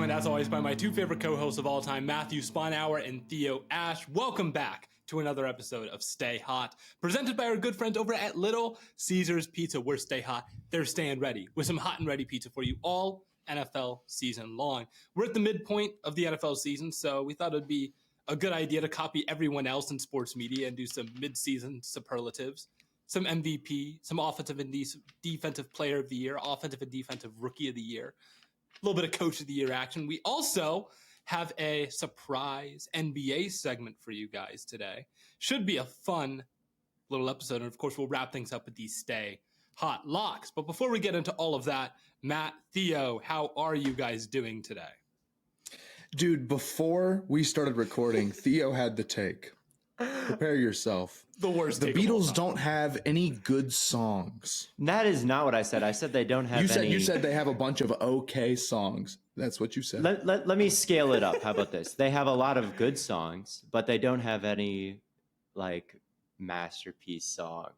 joined as always by my two favorite co-hosts of all time, Matthew Sponhour and Theo Ash. Welcome back to another episode of Stay Hot, presented by our good friends over at Little Caesars Pizza. We're Stay Hot, they're staying ready with some hot and ready pizza for you all NFL season long. We're at the midpoint of the NFL season, so we thought it'd be a good idea to copy everyone else in sports media and do some midseason superlatives, some MVP, some offensive and defensive player of the year, offensive and defensive rookie of the year, a little bit of coach of the year action. We also have a surprise NBA segment for you guys today. Should be a fun little episode. And of course, we'll wrap things up with these Stay Hot locks. But before we get into all of that, Matt, Theo, how are you guys doing today? Dude, before we started recording, Theo had the take. Prepare yourself. The worst. The Beatles don't have any good songs. That is not what I said. I said they don't have any. You said they have a bunch of okay songs. That's what you said. Let me scale it up. How about this? They have a lot of good songs, but they don't have any like masterpiece song.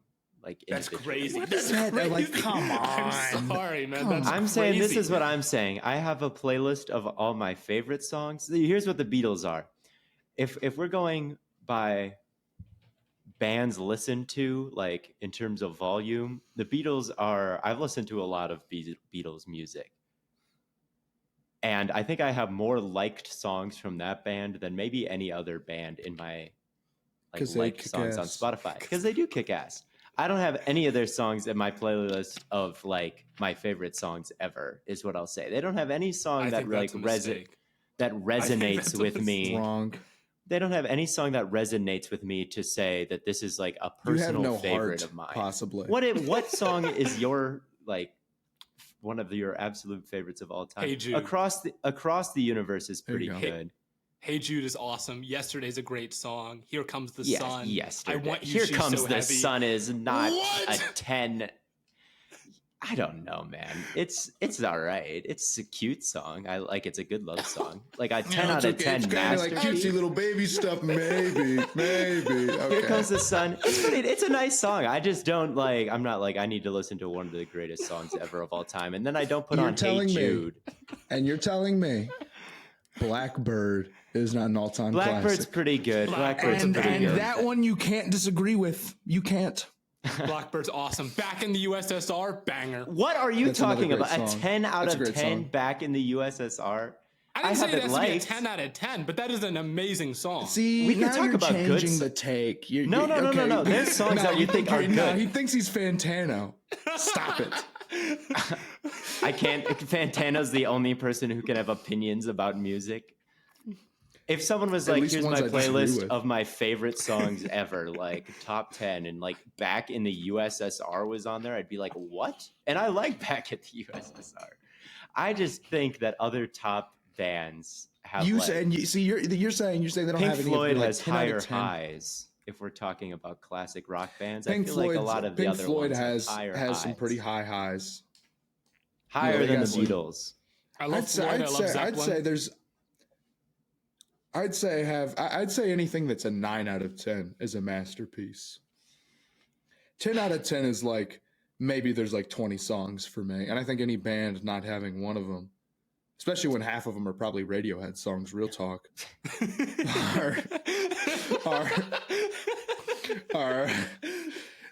Like that's crazy. That's crazy. Like, come on. I'm sorry, man. I'm saying this is what I'm saying. I have a playlist of all my favorite songs. Here's what the Beatles are. If we're going by bands listened to, like in terms of volume, the Beatles are. I've listened to a lot of Beatles music, and I think I have more liked songs from that band than maybe any other band in my liked songs on Spotify, because they do kick ass. I don't have any of their songs in my playlist of like my favorite songs ever, is what I'll say. They don't have any song that like that resonates with me. Wrong. They don't have any song that resonates with me to say that this is like a personal favorite of mine. Possibly. What song is your like one of your absolute favorites of all time? Hey Jude. Across the universe is pretty good. Hey Jude is awesome. Yesterday's a great song. Here Comes the Sun. Yesterday. I Want You, Here She's Comes So the Heavy. Sun is not a 10. I don't know, man. It's all right. It's a cute song. I like. It's a good love song. Like a 10 out of 10 It's kind of like masterpiece. cutesy little baby stuff. Maybe. Okay. Here Comes the Sun. It's a nice song. I just don't like. I'm not like I need to listen to one of the greatest songs ever of all time, and then I don't put on Hey Jude. And you're telling me Blackbird is not an all-time classic. Blackbird's pretty good. Blackbird's pretty good. And that one you can't disagree with. You can't. Blackbird's awesome. Back in the USSR, banger. What are you talking about? song. A 10 out That's a of great 10 song. back in the USSR? I didn't say it has to be a liked. 10 out of 10, but that is an amazing song. See, We can now talk you're about good changing the take. No. There's songs that you think are good. No, he thinks he's Fantano. Stop it. I can't. Fantano's the only person who can have opinions about music. If someone was like, least here's ones my I disagree playlist with. of my favorite songs ever, like top 10, and like back in the USSR was on there, I'd be like, what? And I like back at the USSR. I just think that other top bands have You're like, saying they don't Pink have any Floyd like has 10 out of higher 10. highs. If we're talking about classic rock bands, Pink I feel Floyd, like a lot of the Pink other Floyd ones has have higher has some highs. pretty high highs. higher they than the got some- Beatles. I love Floyd. I love Zeppelin. I'd say anything that's a 9 out of 10 is a masterpiece. 10 out of 10 is like maybe there's like 20 songs for me, and I think any band not having one of them, especially when half of them are probably Radiohead songs, real talk, are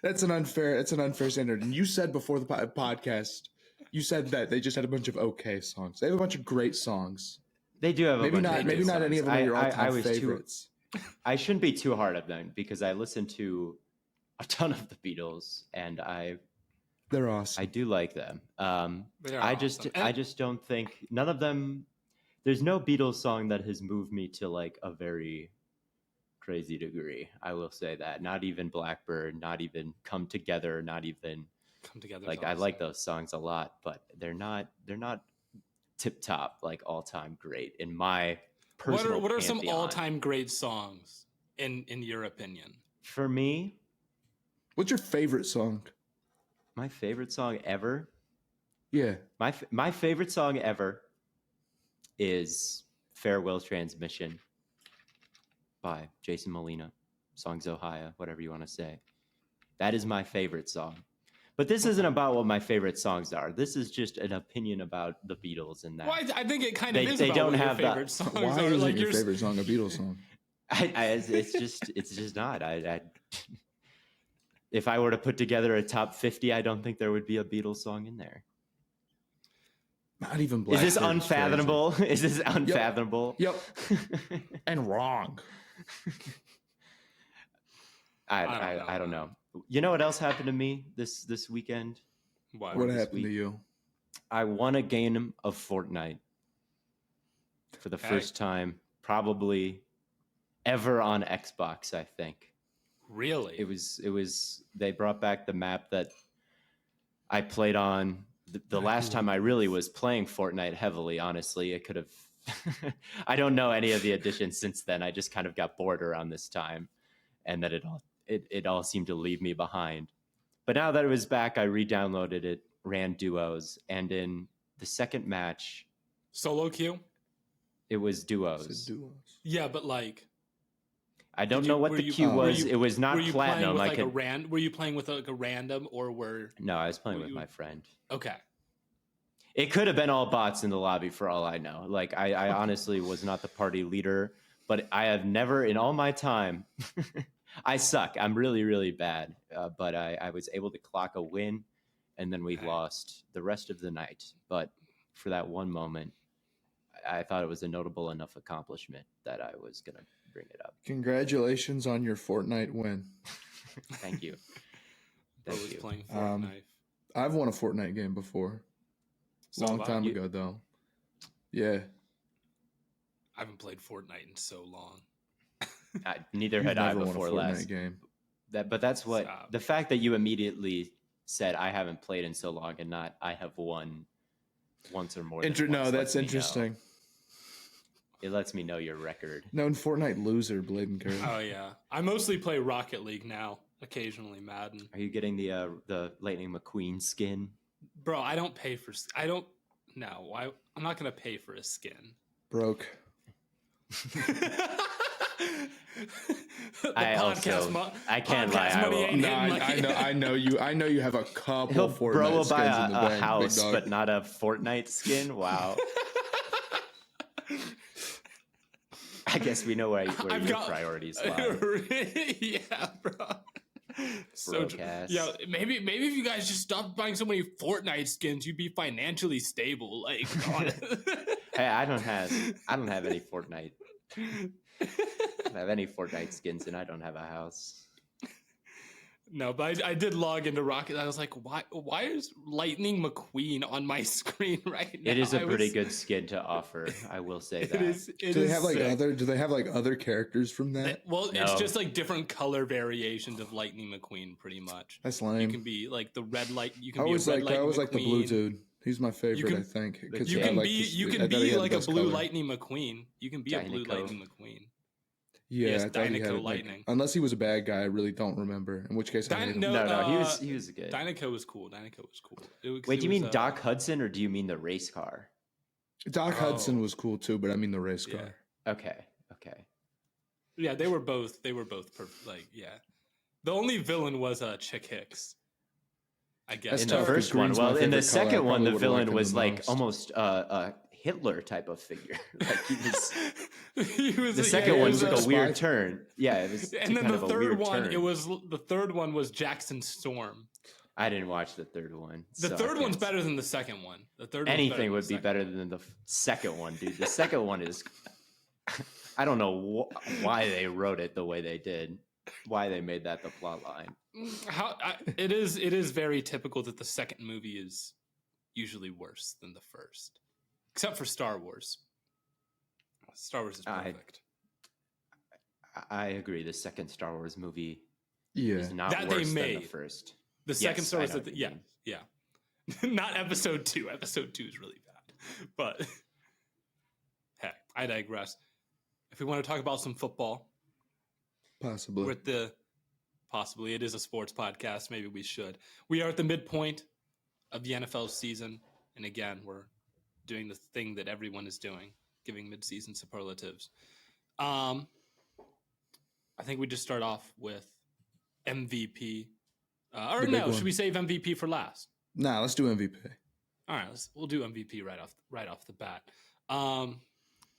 that's an unfair standard. And you said before the podcast, you said that they just had a bunch of okay songs. They have a bunch of great songs. They do have Maybe a bunch not. of Maybe good not any of songs. them are your I all-time was favorites. I shouldn't be too hard on them because I listen to a ton of the Beatles and They're awesome. I do like them. They're I awesome. just don't think none of them. There's no Beatles song that has moved me to like a very crazy degree. I will say that. Not even Blackbird. Not even Come Together. Not even Come Together. like I like those songs a lot, but they're not tip top like all time great in my personal. What are some pantheon. all time great songs in your opinion? For me? What's your favorite song? My favorite song ever. Yeah. My favorite song ever is Farewell Transmission by Jason Molina. Songs Ohio, whatever you want to say. That is my favorite song. But this isn't about what my favorite songs are. This is just an opinion about the Beatles and that. Well, I think it kind of is They about don't what have your that. favorite songs Why are. isn't Like your favorite song a Beatles song? It's just not. If I were to put together a top 50, I don't think there would be a Beatles song in there. Not even Is this Blackberry's unfathomable? Is this unfathomable? Yep. And wrong. I don't know. You know what else happened to me this weekend? What What this happened to week? you? I won a game of Fortnite for the first time, probably ever on Xbox, I think. Really? It was they brought back the map that I played on the last time I really was playing Fortnite heavily. Honestly, it could have I don't know any of the additions since then. I just kind of got bored around this time, and that it all seemed to leave me behind. But now that it was back, I re-downloaded it, ran duos, and in the second match, Solo queue? it was duos. Yeah, but like, I don't know what the queue was. It was not were you platinum. Playing with were you playing with like a random, or were? No, I was playing with my friend. Okay. It could have been all bots in the lobby for all I know. Like I honestly was not the party leader, but I have never in all my time. I suck. I'm really, really bad. But I was able to clock a win, and then we lost the rest of the night. But for that one moment, I thought it was a notable enough accomplishment that I was going to bring it up. Congratulations on your Fortnite win. Thank you. Thank you. Playing Fortnite. I've won a Fortnite game before. Long time ago, though. Yeah. I haven't played Fortnite in so long. Neither had I before last game. But that's what the fact that you immediately said I haven't played in so long and not I have won once or more. No, that's interesting. It lets me know your record. Known Fortnite loser, Blaiden Curry. Oh yeah, I mostly play Rocket League now. Occasionally Madden. Are you getting the Lightning McQueen skin? Bro, I don't pay for. No, I'm not gonna pay for a skin. Broke. I can't lie. I know you. I know you have a couple. He'll Fortnite will buy skins in the a bank, house, but not a Fortnite skin. Wow. I guess we know where your priorities lie. Yeah, bro. So yeah, maybe if you guys just stopped buying so many Fortnite skins, you'd be financially stable. Like, hey, I don't have any Fortnite. I don't have any Fortnite skins, and I don't have a house. No, but I did log into Rocket. I was like, why is Lightning McQueen on my screen right now? It is a pretty good skin to offer, I will say that. Do they have like other characters from that? Well, no. It's just like different color variations of Lightning McQueen, pretty much. That's lame. You can be like the red light. You can I be was like the blue dude. He's my favorite, I think. You can be like a blue Lightning McQueen. You can be a blue Lightning McQueen. Yeah, yes, Dinoco Lightning. Unless he was a bad guy, I really don't remember. In which case, I hate him. No, he was good. Dinoco was cool. Wait, do you mean Doc Hudson or do you mean the race car? Doc Hudson was cool too, but I mean the race car. Okay. Yeah, they were both perfect. Like, yeah. The only villain was Chick Hicks, I guess. In the first one. Well, in the second one, the villain was like almost Hitler type of figure. Like he was the second one took a weird turn. Yeah, it was. And then the third one was Jackson Storm. I didn't watch the third one. The third one's better than the second one. Anything would be better than the second one, dude. The second one is. I don't know why they wrote it the way they did. Why they made that the plot line. It is very typical that the second movie is usually worse than the first. Except for Star Wars. Star Wars is perfect. I agree. The second Star Wars movie is not that worse than the first. The second Star Wars, yeah. Not episode 2. Episode 2 is really bad. But, heck, I digress. If we want to talk about some football. Possibly. Possibly. It is a sports podcast. Maybe we should. We are at the midpoint of the NFL season. And again, we're doing the thing that everyone is doing, giving midseason superlatives. I think we just start off with MVP Or The big no, one. should we save MVP for last? Nah, let's do MVP. All right, we'll do MVP right off the bat.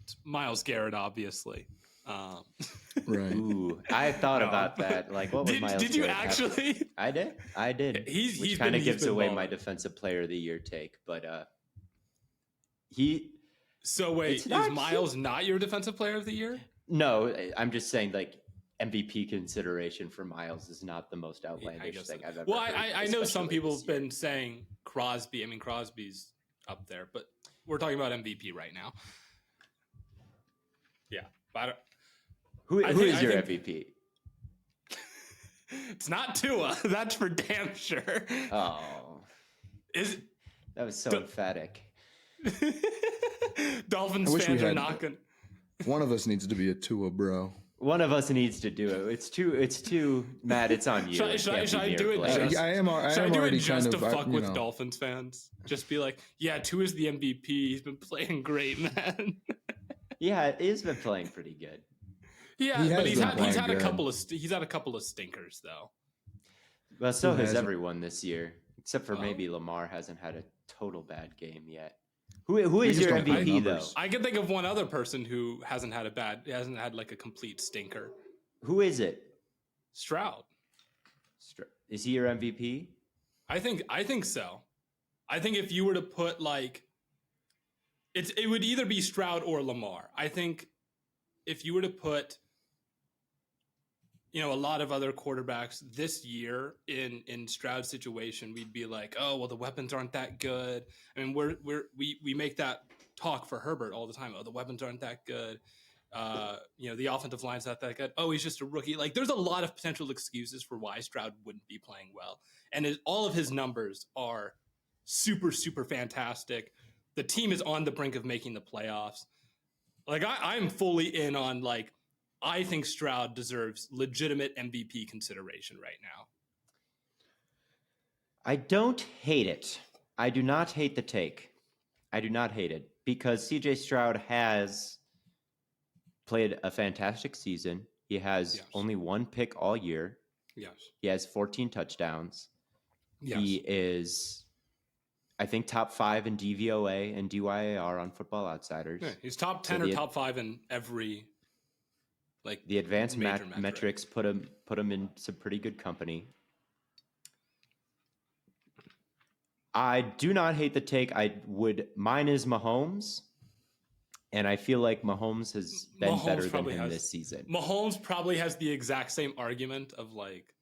It's Myles Garrett, obviously. Right. Ooh, I thought No. about that. Like, what would Myles did you Garrett have? actually? I did. He's Which been- kind of he's gives been away balling. my Defensive Player of the Year take, but he. So wait, It's is not Myles not your defensive player of the year? No, I'm just saying, like, MVP consideration for Myles is not the most I outlandish guess thing so. I've ever Well, heard. I know some especially people this have year. been saying Crosby. I mean, Crosby's up there, but we're talking about MVP right now. Yeah, but Who I is your think- MVP? it's not Tua. That's for damn sure. Oh, Is that was so D- emphatic. Dolphins I wish we fans are had- not going. One of us needs to be a Tua bro. One of us needs to do it. It's too Matt. It's on you. Should I- It should I- can't should be I do it Blair. just- I am Should I do it already just kind to of fuck you with know. Dolphins fans? Just be like, yeah, Tua's the MVP. He's been playing great, man. Yeah, he's been playing pretty good. Yeah, He but has he's been had playing a good. couple of stinkers though. Well, so Who has hasn't? everyone this year, except for Oh. maybe Lamar hasn't had a total bad game yet. Who is just your don't have MVP though? numbers. I can think of one other person who hasn't had like a complete stinker. Who is it? Stroud. Is he your MVP? I think so. I think if you were to put like it would either be Stroud or Lamar. I think if you were to put a lot of other quarterbacks this year in Stroud's situation, we'd be like, oh well, the weapons aren't that good. I mean, we make that talk for Herbert all the time. Oh, the weapons aren't that good. The offensive line's not that good. Oh, he's just a rookie. Like, there's a lot of potential excuses for why Stroud wouldn't be playing well, and all of his numbers are super, super fantastic. The team is on the brink of making the playoffs. Like, I'm fully in on, like, I think Stroud deserves legitimate MVP consideration right now. I don't hate it. I do not hate the take. I do not hate it because CJ Stroud has played a fantastic season. He has Yes. only one pick all year. Yes. He has 14 touchdowns. Yes. He is, I think, top 5 in DVOA and DYAR on Football Outsiders. Yeah, he's top 10 or top 5 in every, like, The advanced major metric. metrics put him in some pretty good company. I do not hate the take. Mine is Mahomes, and I feel like Mahomes has been Mahomes better than probably him has- this season. Mahomes probably has the exact same argument of like,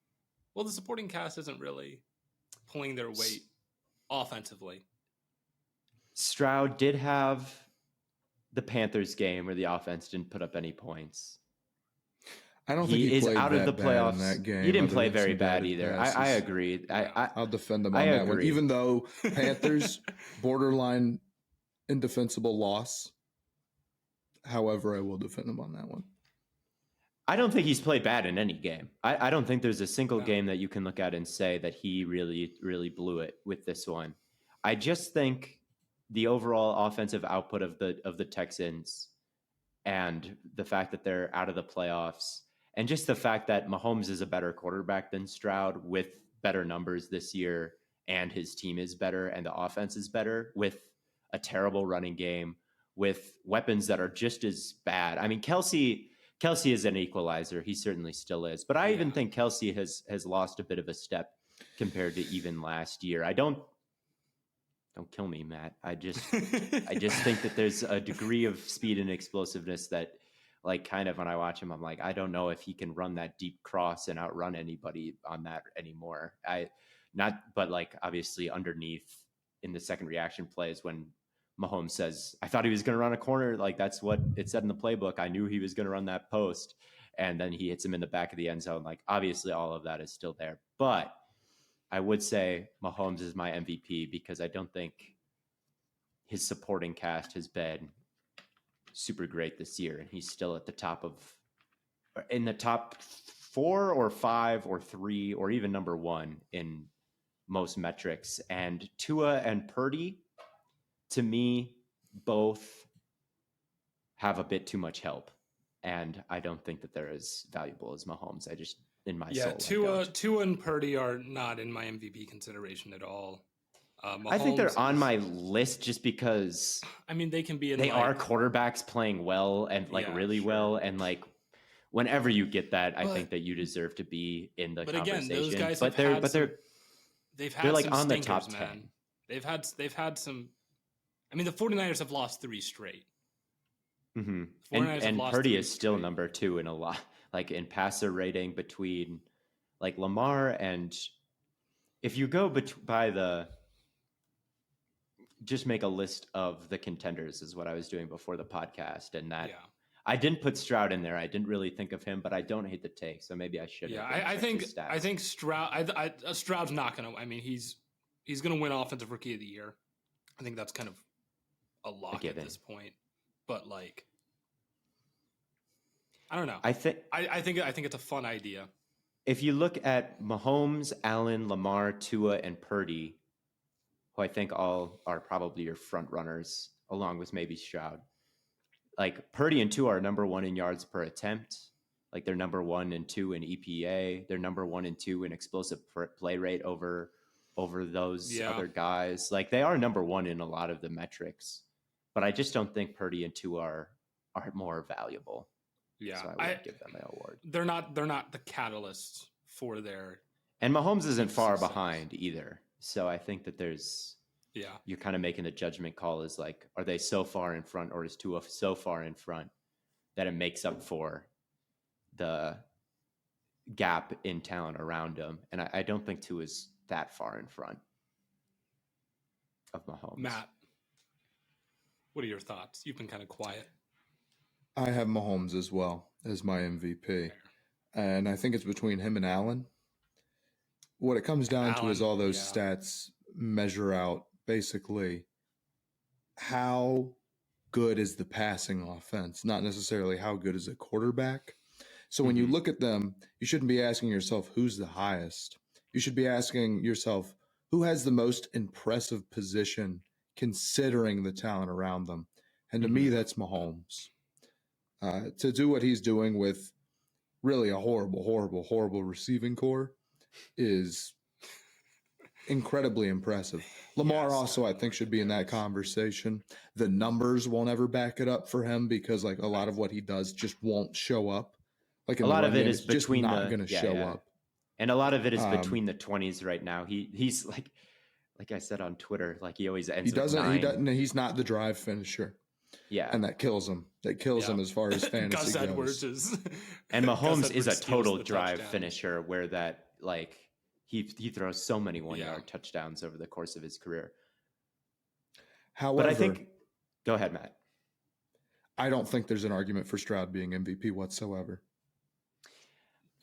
well, the supporting cast isn't really pulling their weight offensively. Stroud did have the Panthers game where the offense didn't put up any points. I don't think He is played out of that the bad playoffs. in that game. He didn't other play than very some bad batted either. passes. I agree. Yeah. I'll defend him I on that one, agree. even though Panthers borderline indefensible loss. However, I will defend him on that one. I don't think he's played bad in any game. I don't think there's a single No. game that you can look at and say that he really, really blew it with this one. I just think the overall offensive output of the Texans and the fact that they're out of the playoffs and just the fact that Mahomes is a better quarterback than Stroud with better numbers this year and his team is better and the offense is better with a terrible running game with weapons that are just as bad. I mean, Kelsey is an equalizer. He certainly still is. But I even think Kelsey has lost a bit of a step compared to even last year. Don't kill me, Matt. I just think that there's a degree of speed and explosiveness that, like, kind of when I watch him, I'm like, I don't know if he can run that deep cross and outrun anybody on that anymore. But like obviously underneath in the second reaction plays when Mahomes says, I thought he was going to run a corner. Like, that's what it said in the playbook. I knew he was going to run that post. And then he hits him in the back of the end zone. Like, obviously all of that is still there. But I would say Mahomes is my MVP because I don't think his supporting cast has been super great this year. And he's still at the top in the top 4 or 5 or 3 or even number 1 in most metrics. And Tua and Purdy, to me, both have a bit too much help. and I don't think that they're as valuable as Mahomes. I just, in my Yeah, soul, Tua and Purdy are not in my MVP consideration at all. Mahomes I think they're on my list just because I mean, they can be in they like, are quarterbacks playing well and like Yeah, really sure. well, and like whenever you get that, I But- think that you deserve to be in the But again, conversation. those guys but have they're had but some, they're they've had they're like some on the stinkers, top man. 10. They've had some. I mean, the 49ers have lost 3 straight. Mm-hmm. 49ers have And lost Purdy 3 is still straight. number 2 in a lot, like in passer rating between like Lamar and if you go by the just make a list of the contenders is what I was doing before the podcast, and that Yeah. I didn't put Stroud in there. I didn't really think of him, but I don't hate the take, so maybe I should. Yeah, have I think his stats. I think Stroud's not gonna. I mean, he's gonna win Offensive Rookie of the Year. I think that's kind of a lock at this point. But like, I don't know. I think it's a fun idea. if you look at Mahomes, Allen, Lamar, Tua, and Purdy, who I think all are probably your front runners, along with maybe Stroud. Like Purdy and Tua are number 1 in yards per attempt. Like they're number 1 and 2 in EPA. They're number 1 and 2 in explosive play rate over those other guys. Like they are number 1 in a lot of the metrics, but I just don't think Purdy and Tua are more valuable. Yeah, so I would give them an award. They're not the catalyst for their. And Mahomes isn't far behind either. So I think that you're kind of making the judgment call is like, are they so far in front, or is Tua so far in front that it makes up for the gap in talent around him? And I don't think Tua is that far in front of Mahomes. Matt, what are your thoughts? You've been kind of quiet. I have Mahomes as well as my MVP. And I think it's between him and Allen. What it comes down to is all those stats measure out basically how good is the passing offense, not necessarily how good is a quarterback. So when you look at them, you shouldn't be asking yourself who's the highest. You should be asking yourself who has the most impressive position considering the talent around them. And to me, that's Mahomes. To do what he's doing with really a horrible receiving core is incredibly impressive. Lamar also, I think, should be in that conversation. The numbers won't ever back it up for him because, like, a lot of what he does just won't show up. Like, a lot of it is just between not going to show up. And a lot of it is between the 20s right now. He's like I said on Twitter, like he always ends. He's not the drive finisher. Yeah, and that kills him. That kills him as far as fantasy Gus goes. Edwards is, and Mahomes is a steals total the drive touchdown. finisher, where that like he throws so many 1-yard touchdowns over the course of his career. However, but I think, go ahead, Matt. I don't think there's an argument for Stroud being MVP whatsoever.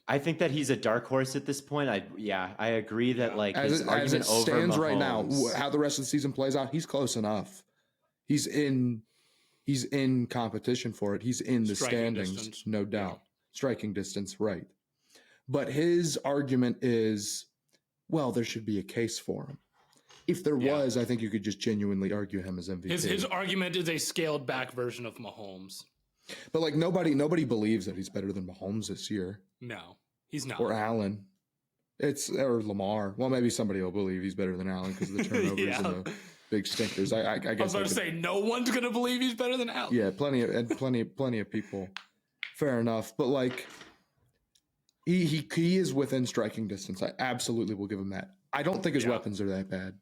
I think that he's a dark horse at this point. I agree that like his as it stands over right now, Mahomes, how the rest of the season plays out, he's close enough. He's in competition for it. He's in the standings, distance. no doubt. Striking distance, right. But his argument is, well, there should be a case for him. If there was, I think you could just genuinely argue him as MVP. His argument is a scaled back version of Mahomes. But like nobody believes that he's better than Mahomes this year. No, he's not. Or Allen. Or Lamar. Well, maybe somebody will believe he's better than Allen because of the turnovers and the big stinkers. I guess I was about to say no one's gonna believe he's better than Allen. Yeah, plenty of people. Fair enough, but like he is within striking distance. I absolutely will give him that. I don't think his weapons are that bad.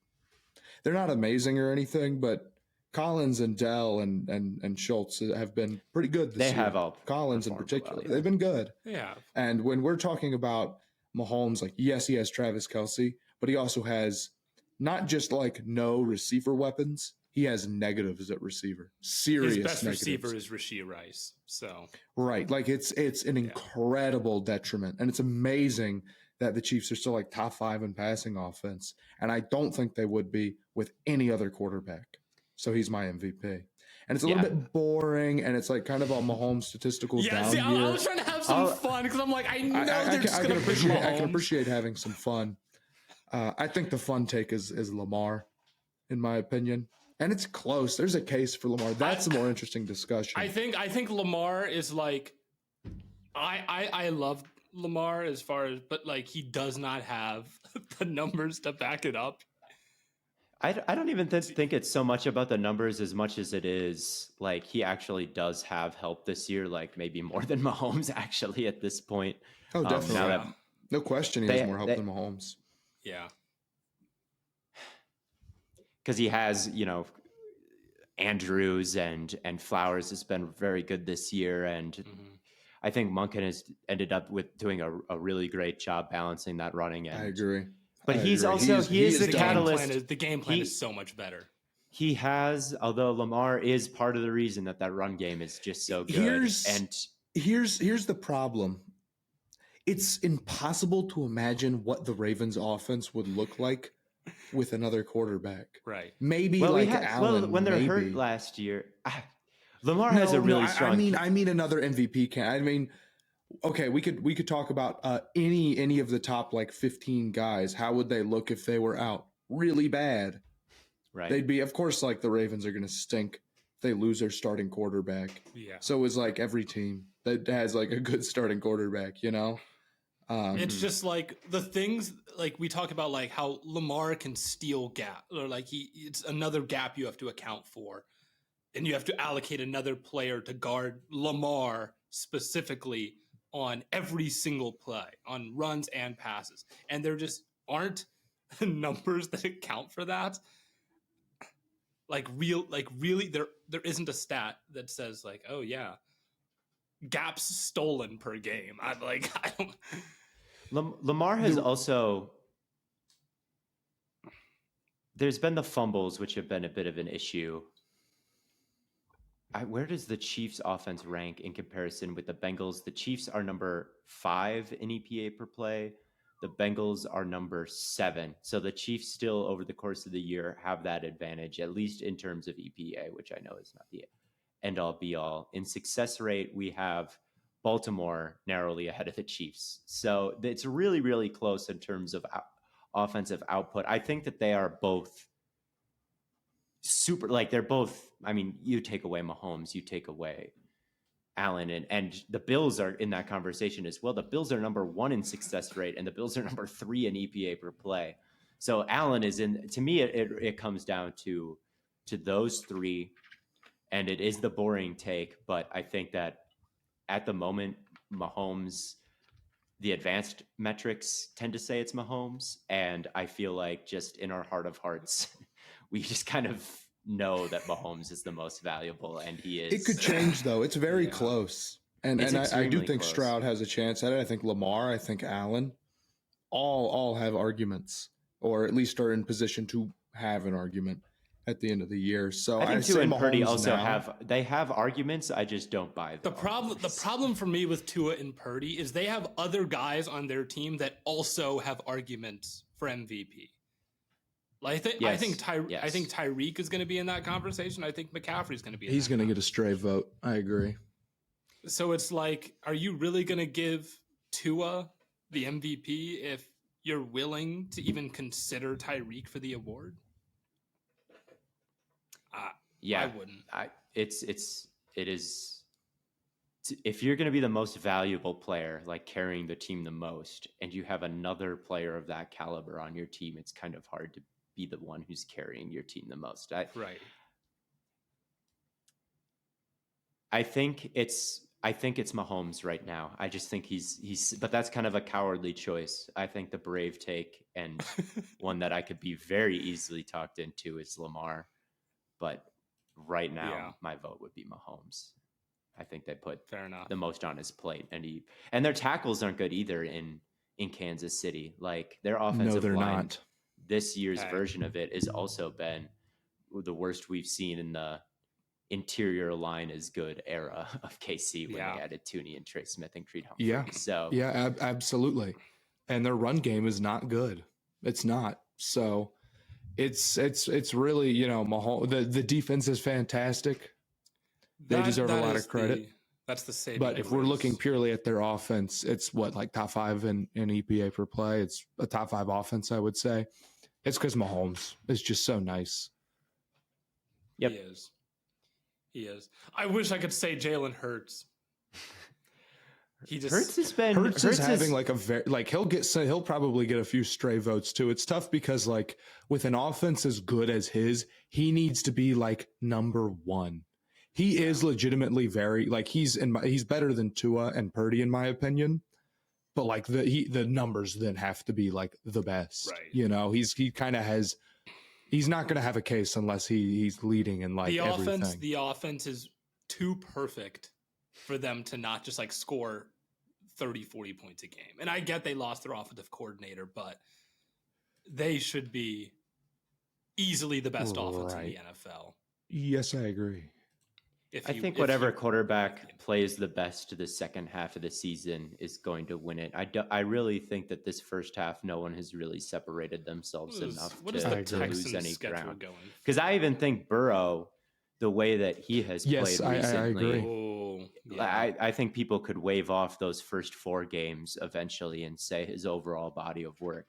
They're not amazing or anything, but Collins and Dell and Schultz have been pretty good this year. They have all Collins in particular. Well, yeah. They've been good. Yeah. And when we're talking about Mahomes, like, yes, he has Travis Kelce, but he also has not just like no receiver weapons. He has negatives at receiver. Serious His best negatives. receiver is Rashee Rice. So right, like it's an incredible detriment, and it's amazing that the Chiefs are still like top 5 in passing offense, and I don't think they would be with any other quarterback. So he's my MVP. And it's a little bit boring, and it's like kind of a Mahomes statistical down see, year. I was trying to have some fun because I'm like, I know they're just going to pick Mahomes. I can appreciate having some fun. I think the fun take is Lamar, in my opinion. And it's close. There's a case for Lamar. That's a more interesting discussion. I think Lamar is like I love Lamar as far as, but like he does not have the numbers to back it up. I don't even think it's so much about the numbers as much as it is like he actually does have help this year, like maybe more than Mahomes actually at this point. Oh, definitely. Now Yeah. that No question, he has more help than Mahomes. Yeah. because he has, Andrews and Flowers has been very good this year, and I think Monken has ended up with doing a really great job balancing that running end. I agree. But he is the catalyst. The game plan is so much better. He has, although Lamar is part of the reason that run game is just so good. Here's the problem. It's impossible to imagine what the Ravens offense would look like with another quarterback. Right. Maybe Allen. When they're hurt last year, Lamar has a really strong. I mean another MVP can. I mean, okay, we could talk about any of the top like 15 guys. How would they look if they were out? Really bad. Right. They'd be, of course, like the Ravens are going to stink if they lose their starting quarterback. Yeah. So it's like every team that has like a good starting quarterback, It's just like the things like we talk about, like how Lamar can steal gap, or like it's another gap you have to account for, and you have to allocate another player to guard Lamar specifically on every single play, on runs and passes, and there just aren't numbers that account for that. Really, there isn't a stat that says like, oh yeah, gaps stolen per game. I don't. Lamar has also. There's been the fumbles, which have been a bit of an issue. Where does the Chiefs' offense rank in comparison with the Bengals? The Chiefs are number 5 in EPA per play. The Bengals are number 7. So the Chiefs still, over the course of the year, have that advantage, at least in terms of EPA, which I know is not the end-all, be-all. In success rate, we have Baltimore narrowly ahead of the Chiefs. So it's really, really close in terms of offensive output. I think that they are both super, like they're both, I mean, you take away Mahomes, you take away Allen, and the Bills are in that conversation as well. The Bills are number 1 in success rate, and the Bills are number 3 in EPA per play. So Allen is in. To me, it comes down to those three, and it is the boring take. But I think that at the moment, Mahomes, the advanced metrics tend to say it's Mahomes, and I feel like just in our heart of hearts, we just kind of know that Mahomes is the most valuable, and he is. It could change though. It's very close, and I do think close. Stroud has a chance at it. I think Lamar, I think Allen, all have arguments, or at least are in position to have an argument at the end of the year. So I think Tua and Purdy also have arguments. I just don't buy them. The problem for me with Tua and Purdy is they have other guys on their team that also have arguments for MVP. I think Tyreek is going to be in that conversation. I think McCaffrey's going to be. He's going to get a stray vote. I agree. So it's like, are you really going to give Tua the MVP if you're willing to even consider Tyreek for the award? I wouldn't. It is. If you're going to be the most valuable player, like carrying the team the most, and you have another player of that caliber on your team, it's kind of hard to be the one who's carrying your team the most. Right. I think it's Mahomes right now. I just think he's but that's kind of a cowardly choice. I think the brave take, and one that I could be very easily talked into, is Lamar. But right now, my vote would be Mahomes. I think they put the most on his plate, and their tackles aren't good either in Kansas City. Like their offensive line, not. This year's version of it has also been the worst we've seen in the interior line is good era of KC when they added Tooney and Trey Smith and Creed Humphrey. Yeah. So absolutely. And their run game is not good. It's not. So it's really, Mahomes, the defense is fantastic. They deserve a lot of credit. That's the same. But if we're looking purely at their offense, it's top 5 in EPA per play. It's a top 5 offense, I would say. It's because Mahomes is just so nice. Yep. He is. I wish I could say Jalen Hurts. He just Hurts has been Hurts is having like a very like he'll probably get a few stray votes too. It's tough because like with an offense as good as his, he needs to be like number one. He is legitimately very like he's better than Tua and Purdy in my opinion. But like the numbers then have to be like the best. Right. You know, he's not going to have a case unless he's leading in like everything. The offense is too perfect for them to not just like score 30, 40 points a game. And I get they lost their offensive coordinator, but they should be easily the best offense in the NFL. Yes, I agree. I think whatever quarterback plays the best the second half of the season is going to win it. I really think that this first half, no one has really separated themselves enough to lose any ground. Because I even think Burrow, the way that he has played recently, I agree. Oh, yeah. I think people could wave off those first 4 games eventually and say his overall body of work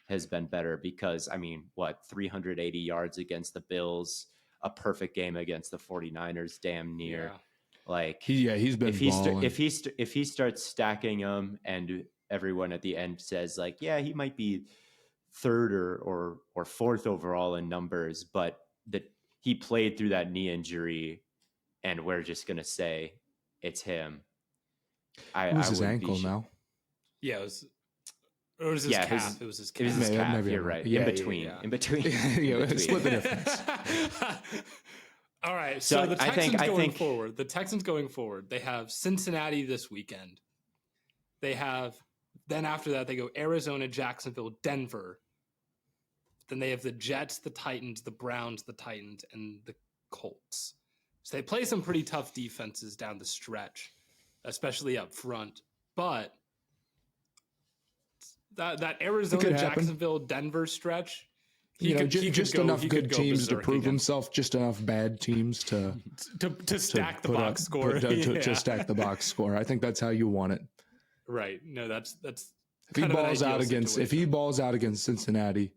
has been better because, 380 yards against the Bills, a perfect game against the 49ers, damn near. Yeah. Like he's been if he starts stacking them and everyone at the end says like, yeah, he might be 3rd or 4th overall in numbers, but that he played through that knee injury and we're just going to say it's him. It was his ankle now. Yeah, it was his calf. It was his calf. It was his calf. You're right. In between. Split the difference. All right. So the Texans The Texans going forward. They have Cincinnati this weekend. Then after that, they go Arizona, Jacksonville, Denver. Then they have the Jets, the Titans, the Browns, the Titans, and the Colts. So they play some pretty tough defenses down the stretch, especially up front. But that Arizona, Jacksonville, Denver stretch, just enough good teams to prove himself, just enough bad teams to stack the box score. To stack the box score. I think that's how you want it. Right. No, that's if he balls out against Cincinnati,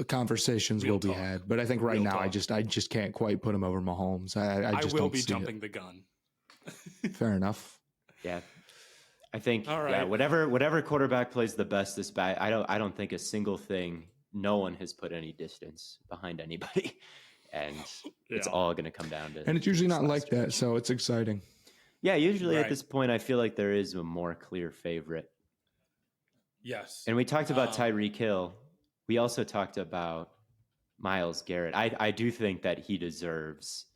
conversations will be had. But I think right now I just can't quite put him over Mahomes. I just will be jumping the gun. Fair enough. Yeah. I think whatever quarterback plays the best this bat, I don't think a single thing, no one has put any distance behind anybody. And it's all going to come down to. And it's usually not like that, so it's exciting. Yeah, usually at this point, I feel like there is a more clear favorite. Yes. And we talked about Tyreek Hill. We also talked about Myles Garrett. I do think that he deserves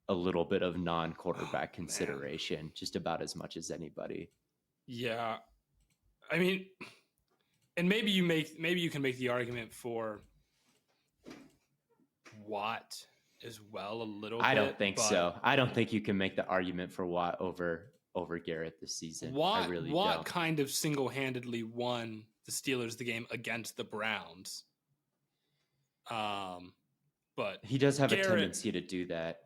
a little bit of non-quarterback consideration, just about as much as anybody. Yeah. And maybe you can make the argument for Watt as well a little bit. I don't think so. I don't think you can make the argument for Watt over Garrett this season. Watt kind of single-handedly won the Steelers the game against the Browns. But he does have a tendency to do that.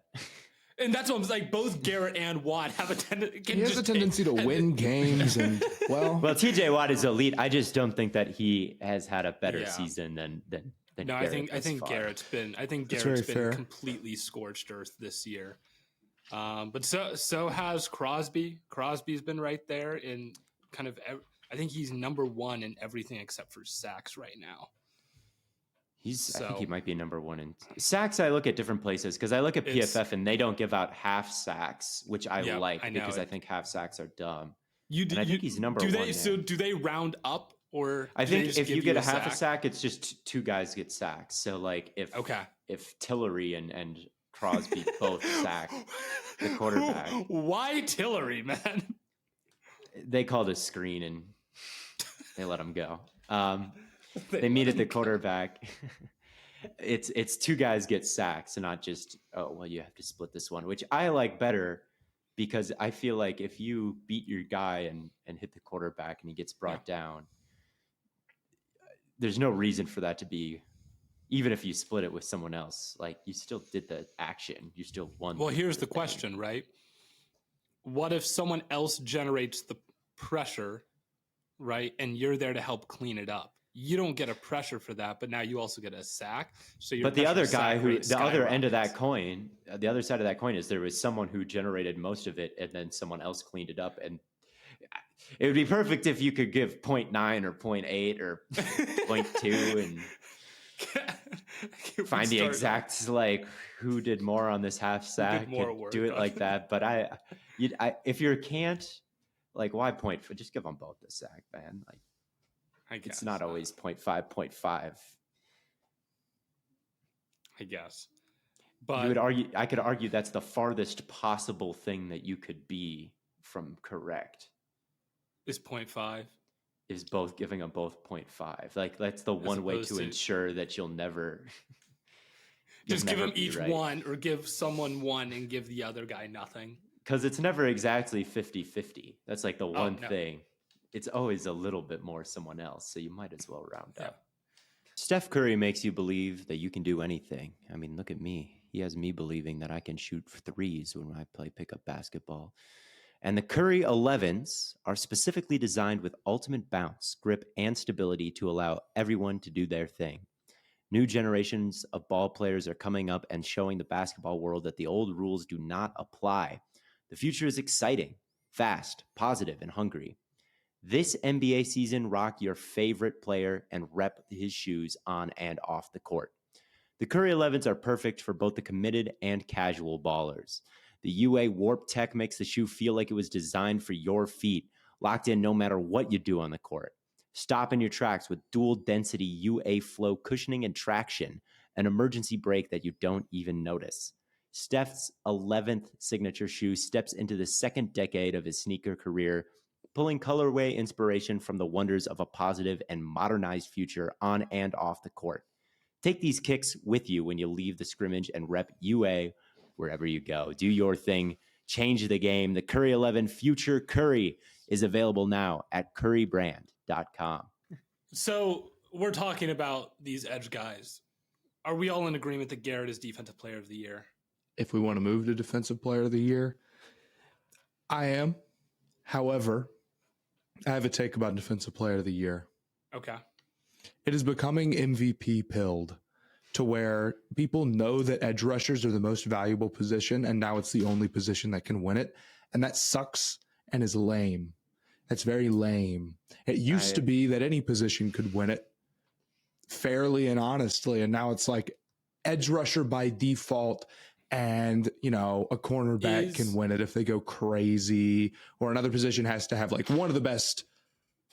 And that's what I'm like. Both Garrett and Watt have a tendency. He has a tendency to win games, and well, TJ Watt is elite. I just don't think that he has had a better season than. No, Garrett I think Garrett's been completely scorched earth this year. But so has Crosby. Crosby's been right there in kind of. I think he's number 1 in everything except for sacks right now. I think he might be number 1 in sacks. I look at different places because I look at PFF and they don't give out half sacks, which I because I think half sacks are dumb. I think he's number 1. So do they round up or? I think if you get a half a sack, it's just 2 guys get sacks. So like if Tillery and Crosby both sack the quarterback. Why Tillery, man? They called a screen and they let him go. They meet at the quarterback. It's 2 guys get sacks and not just, you have to split this one, which I like better because I feel like if you beat your guy and hit the quarterback and he gets brought down, there's no reason for that to be, even if you split it with someone else, like you still did the action. You still won. Well, here's the question, right? What if someone else generates the pressure, right? And you're there to help clean it up? you don't get a pressure for that, but now you also get a sack. So But the other guy who the other end of that coin, the other side of that coin is there was someone who generated most of it and then someone else cleaned it up. And it would be perfect if you could give 0.9 or 0.8 or 0.2 and find the exact like who did more on this half sack and do it like that. But I if you can't, like, why point? Just give them both the sack, man. Like, I guess it's not always 0.5, 0.5. I guess. But you would argue, I could argue that's the farthest possible thing that you could be from correct. Is 0.5? Is both giving them both 0.5. Like, that's the one way to ensure that you'll never just give them each one, or give someone one and give the other guy nothing. Because it's never exactly 50-50. That's like the one thing. It's always a little bit more someone else, so you might as well round up. Steph Curry makes you believe that you can do anything. I mean, look at me. He has me believing that I can shoot threes when I play pickup basketball. And the Curry 11s are specifically designed with ultimate bounce, grip, and stability to allow everyone to do their thing. New generations of ball players are coming up and showing the basketball world that the old rules do not apply. The future is exciting, fast, positive, and hungry. This NBA season, rock your favorite player and rep his shoes on and off the court. The Curry 11s are perfect for both the committed and casual ballers. The UA Warp Tech makes the shoe feel like it was designed for your feet, locked in no matter what you do on the court. Stop in your tracks with dual density UA Flow cushioning and traction, an emergency brake that you don't even notice. Steph's 11th signature shoe steps into the second decade of his sneaker career, pulling colorway inspiration from the wonders of a positive and modernized future on and off the court. Take these kicks with you when you leave the scrimmage and rep UA wherever you go. Do your thing. Change the game. The Curry 11 Future Curry is available now at currybrand.com. So we're talking about these edge guys. Are we all in agreement that Garrett is Defensive Player of the Year? If we want to move to Defensive Player of the Year, I am. However, I have a take about Defensive Player of the Year. Okay. It is becoming MVP pilled to where people know that edge rushers are the most valuable position, and now it's the only position that can win it. And that sucks and is lame. That's very lame. It used to be that any position could win it fairly and honestly, and now it's like edge rusher by default, and, you know, a cornerback can win it if they go crazy, or another position has to have like one of the best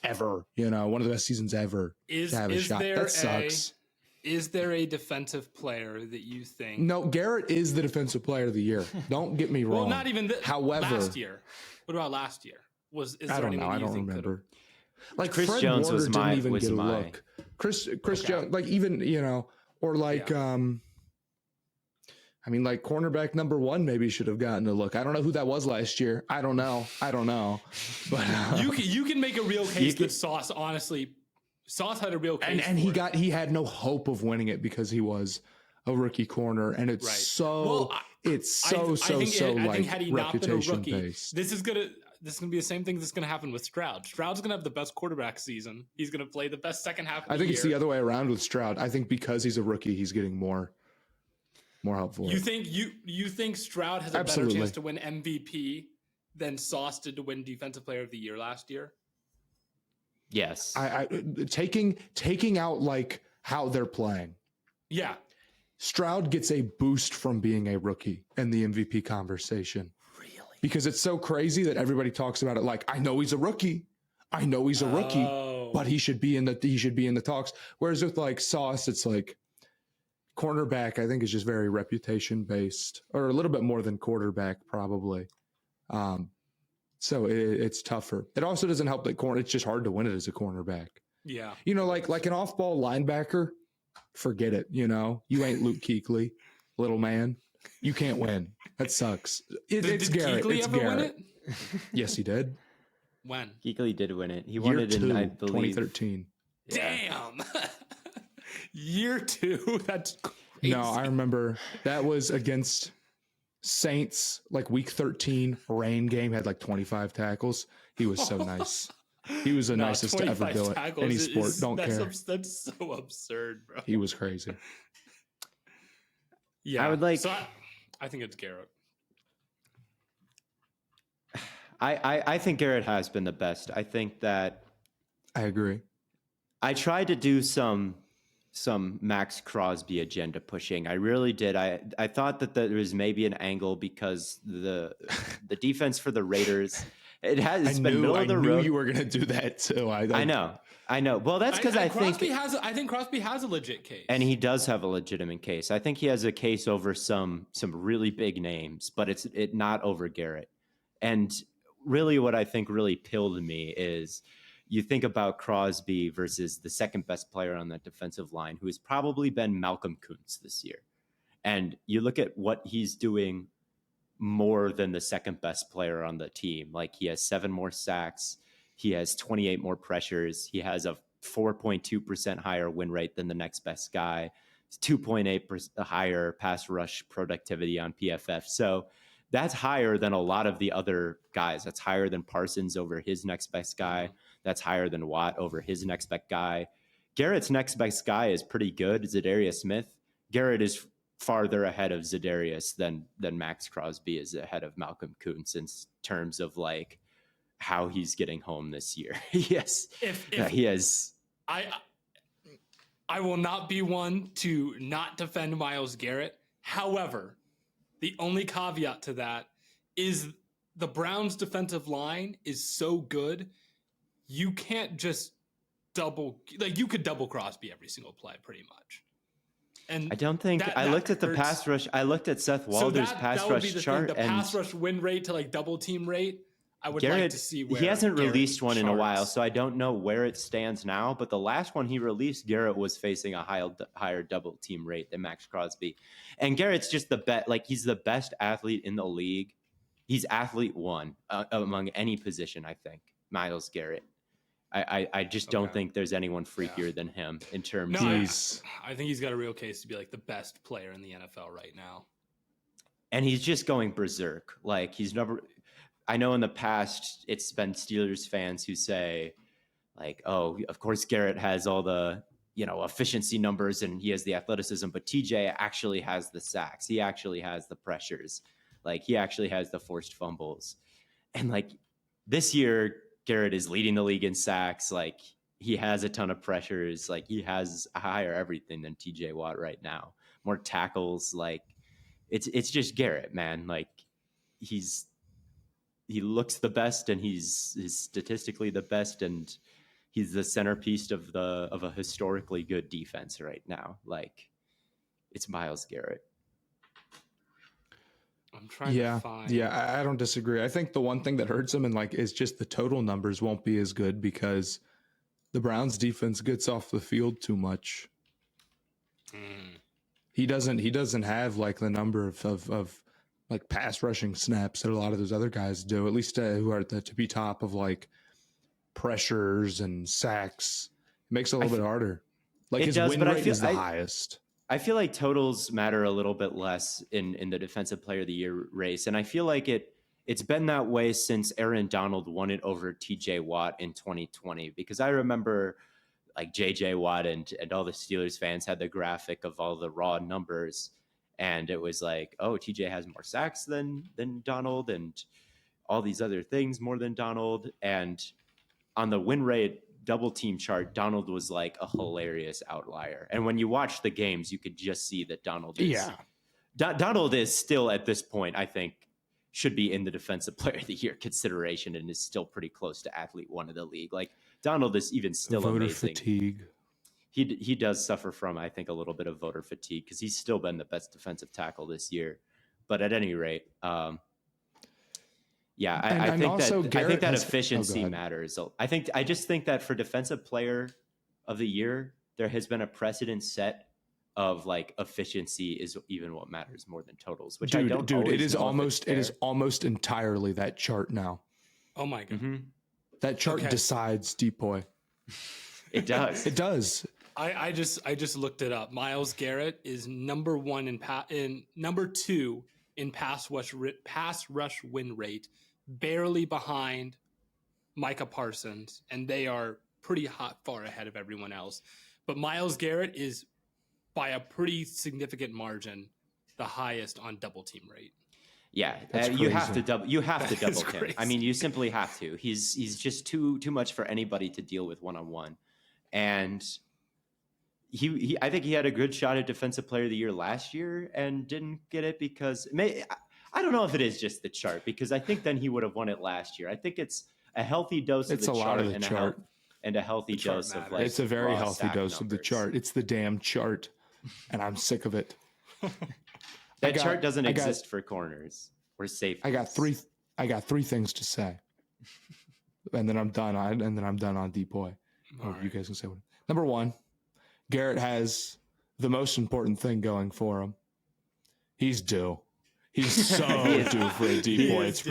ever, you know, one of the best seasons ever to have a shot. That sucks. Is there a defensive player that you think? No, Garrett is the Defensive Player of the Year. Don't get me wrong. Well, not even however, last year. What about last year? I don't know. I don't remember. Like Chris Fred Jones Warner was didn't my even get a look. Chris Jones, like, even, you know, or like I mean, like, cornerback number 1 maybe should have gotten a look. I don't know who that was last year. I don't know. But you can make a real case that Sauce, honestly, Sauce had a real case. And he had no hope of winning it because he was a rookie corner, and it's had he not been a rookie, based. This is gonna be the same thing that's gonna happen with Stroud. Stroud's gonna have the best quarterback season. He's gonna play the best second half of the year. I think it's the other way around with Stroud. I think because he's a rookie, he's getting more helpful. You think Stroud has a better chance to win MVP than Sauce did to win Defensive Player of the Year last year? Yes. I taking out like how they're playing. Yeah. Stroud gets a boost from being a rookie in the MVP conversation. Really? Because it's so crazy that everybody talks about it like, I know he's a rookie, but he should be in the talks. Whereas with like Sauce, it's like cornerback, I think, is just very reputation based, or a little bit more than quarterback probably. So it's tougher. It also doesn't help that it's just hard to win it as a cornerback. Yeah. You know, like an off-ball linebacker, forget it. You know, you ain't Luke Kuechly, little man. You can't win. That sucks. It's Garrett. Kuechly it's ever Garrett. win it? Yes, he did. When? Kuechly did win it. He won it in, I believe, 2013. Damn. Year 2. That's crazy. No, I remember that was against Saints, like week 13 rain game, had like 25 tackles. He was so nice. He was the nicest to ever 25 do it. tackles Any sport, don't care. That's so absurd, bro. He was crazy. Yeah, I would like. So I think it's Garrett. I think Garrett has been the best. I think that I agree. I tried to do some Max Crosby agenda pushing. I really did. I thought that there was maybe an angle because the defense for the Raiders it's been middle of the road. I knew you were gonna do that too. I know. Well, that's because I think Crosby has a legit case, and he does have a legitimate case. I think he has a case over some really big names, but it's not over Garrett. And really, what I think really pilled me is you think about Crosby versus the second best player on that defensive line, who has probably been Malcolm Kuntz this year. And you look at what he's doing more than the second best player on the team. Like he has 7 more sacks. He has 28 more pressures. He has a 4.2% higher win rate than the next best guy. 2.8% higher pass rush productivity on PFF. So that's higher than a lot of the other guys. That's higher than Parsons over his next best guy. That's higher than Watt over his next best guy. Garrett's next best guy is pretty good, Zadarius Smith. Garrett is farther ahead of Zadarius than Max Crosby is ahead of Malcolm Kuntz in terms of like how he's getting home this year. Yes, he has. I will not be one to not defend Myles Garrett. However, the only caveat to that is the Browns' defensive line is so good, you can't just you could double Crosby every single play pretty much. And I don't think I looked at the pass rush. I looked at Seth Walder's pass rush chart. The pass rush win rate to like double team rate. I would Garrett, like to see where he hasn't Garrett released one in a while, charts. so I don't know where it stands now. But the last one he released, Garrett was facing a higher double team rate than Max Crosby, and Garrett's just the best. Like he's the best athlete in the league. He's athlete one among any position. I think Myles Garrett. I just don't think there's anyone freakier than him in terms. No, of, I think he's got a real case to be like the best player in the NFL right now. And he's just going berserk. Like he's never. I know in the past it's been Steelers fans who say, like, oh, of course Garrett has all the efficiency numbers and he has the athleticism, but TJ actually has the sacks. He actually has the pressures. Like he actually has the forced fumbles. And like this year, Garrett is leading the league in sacks. Like he has a ton of pressures. Like he has a higher everything than TJ Watt right now. More tackles. Like it's just Garrett, man. Like he looks the best and he's statistically the best and he's the centerpiece of a historically good defense right now. Like it's Myles Garrett. I'm trying to find. Yeah, I don't disagree. I think the one thing that hurts him and like is just the total numbers won't be as good because the Browns defense gets off the field too much. He doesn't have like the number of like pass rushing snaps that a lot of those other guys do, at least who are at the tippy top of like pressures and sacks. It makes it a little bit harder. Like his win rate is the highest. I feel like totals matter a little bit less in the defensive player of the year race. And I feel like it's been that way since Aaron Donald won it over TJ Watt in 2020, because I remember like JJ Watt and all the Steelers fans had the graphic of all the raw numbers. And it was like, oh, TJ has more sacks than Donald and all these other things more than Donald. And on the win rate double team chart, Donald was like a hilarious outlier. And when you watch the games, you could just see that Donald is still at this point, I think, should be in the defensive player of the year consideration and is still pretty close to athlete one of the league. Like Donald is even still voter amazing. Fatigue. He does suffer from, I think, a little bit of voter fatigue because he's still been the best defensive tackle this year. But at any rate, I think that efficiency matters. I just think that for defensive player of the year, there has been a precedent set of like efficiency is even what matters more than totals, which I don't. It is almost entirely that chart now. Oh my god, that chart decides depoy. It does. It does. I just looked it up. Myles Garrett is number 1 in number 2 in pass rush win rate, barely behind Micah Parsons, and they are pretty far ahead of everyone else. But Myles Garrett is, by a pretty significant margin, the highest on double team rate. Yeah, you have to double him. I mean, you simply have to. He's just too much for anybody to deal with one-on-one. And he I think he had a good shot at Defensive Player of the Year last year and didn't get it because I don't know if it is just the chart, because I think then he would have won it last year. I think it's a healthy dose of the chart and a healthy dose of like. It's a very healthy dose numbers. of the chart. It's the damn chart, and I'm sick of it. That chart doesn't exist for corners or safeties. I got three things to say, and then I'm done. On deep boy. You guys can say what. Number one, Garrett has the most important thing going for him. He's due. He's so due for a deep boy. He's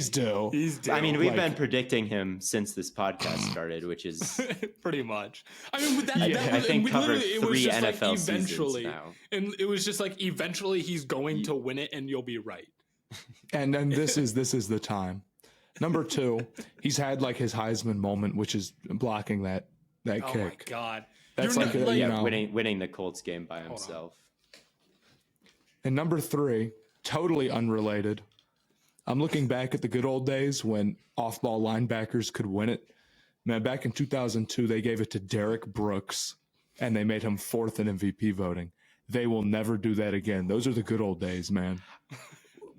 due. He's due. I mean, we've been predicting him since this podcast started, which is pretty much. I mean, with that, I think covered 3 NFL eventually, seasons now. And it was just like eventually he's going to win it, and you'll be right. And then this is the time. Number two, he's had like his Heisman moment, which is blocking that kick. Oh my god, that's winning the Colts game by himself. And number three, totally unrelated. I'm looking back at the good old days when off-ball linebackers could win it. Man, back in 2002, they gave it to Derek Brooks, and they made him 4th in MVP voting. They will never do that again. Those are the good old days, man.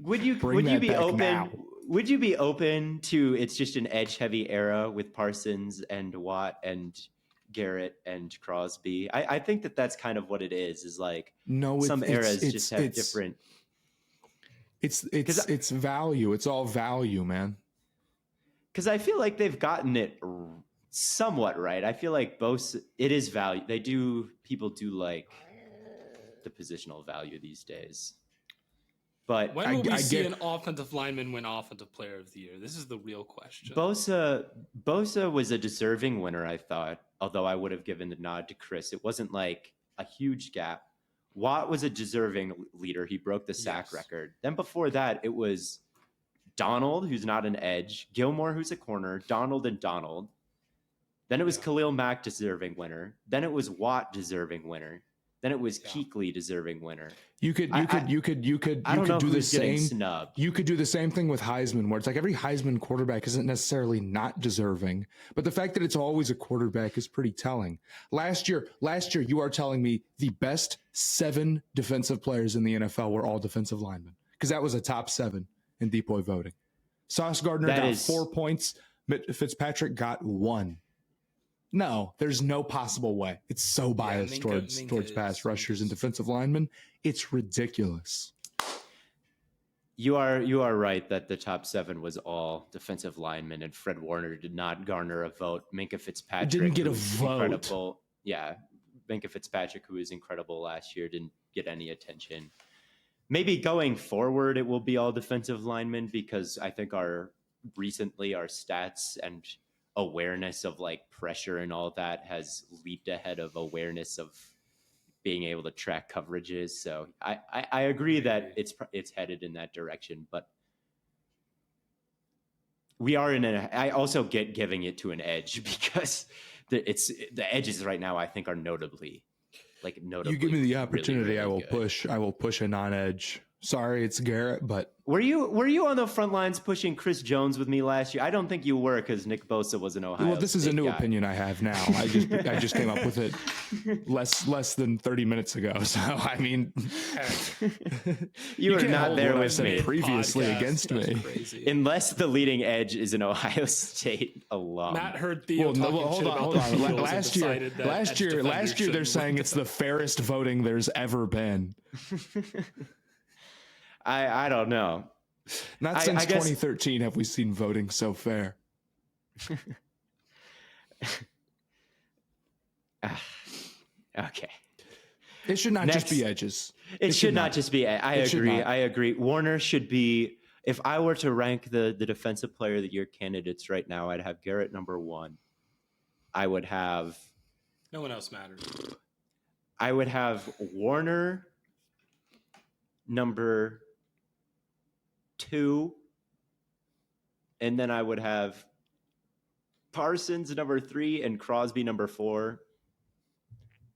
Would you be open? Now. Would you be open to it's just an edge-heavy era with Parsons and Watt and Garrett and Crosby? I think that's kind of what it is. Is like some eras just have different. It's value. It's all value, man. Because I feel like they've gotten it somewhat right. I feel like both it is value. People do like the positional value these days. But when will we see an offensive lineman win Offensive Player of the Year? This is the real question. Bosa was a deserving winner, I thought, although I would have given the nod to Chris. It wasn't like a huge gap. Watt was a deserving leader. He broke the sack record. Then before that, it was Donald, who's not an edge, Gilmore, who's a corner, Donald and Donald. Then it was Khalil Mack, deserving winner. Then it was Watt, deserving winner. Then it was Kuechly, deserving winner. You could do the same. You could do the same thing with Heisman, where it's like every Heisman quarterback isn't necessarily not deserving, but the fact that it's always a quarterback is pretty telling. Last year, you are telling me the best 7 defensive players in the NFL were all defensive linemen, because that was a top 7 in deep boy voting. Sauce Gardner got 4 points. Fitzpatrick got 1. No, there's no possible way. It's so biased towards pass rushers and defensive linemen. It's ridiculous. You are right that the top 7 was all defensive linemen, and Fred Warner did not garner a vote. Minkah Fitzpatrick didn't get a vote. Incredible. Yeah, Minkah Fitzpatrick, who was incredible last year, didn't get any attention. Maybe going forward, it will be all defensive linemen, because I think our stats and awareness of like pressure and all that has leaped ahead of awareness of being able to track coverages. So I agree that it's headed in that direction, but we are I also get giving it to an edge, because the edges right now I think are notably. You give me the opportunity, really, really I will push a non-edge. Sorry, it's Garrett, but were you on the front lines pushing Chris Jones with me last year? I don't think you were, because Nick Bosa was an Ohio. Well, this is a new opinion I have now. I just came up with it less than 30 minutes ago. So I mean, you were not there with me previously against me, crazy. Unless the leading edge is an Ohio State alum. Matt heard Theo talking hold on. Last year, they're saying it's the fairest voting there's ever been. I don't know. Not since 2013 have we seen voting so fair. Okay. It should not just be edges. It should not just be. I agree. Warner should be. If I were to rank the Defensive Player of the Year candidates right now, I'd have Garrett number 1. I would have. No one else matters. I would have Warner number 2, and then I would have Parsons number 3 and Crosby number 4.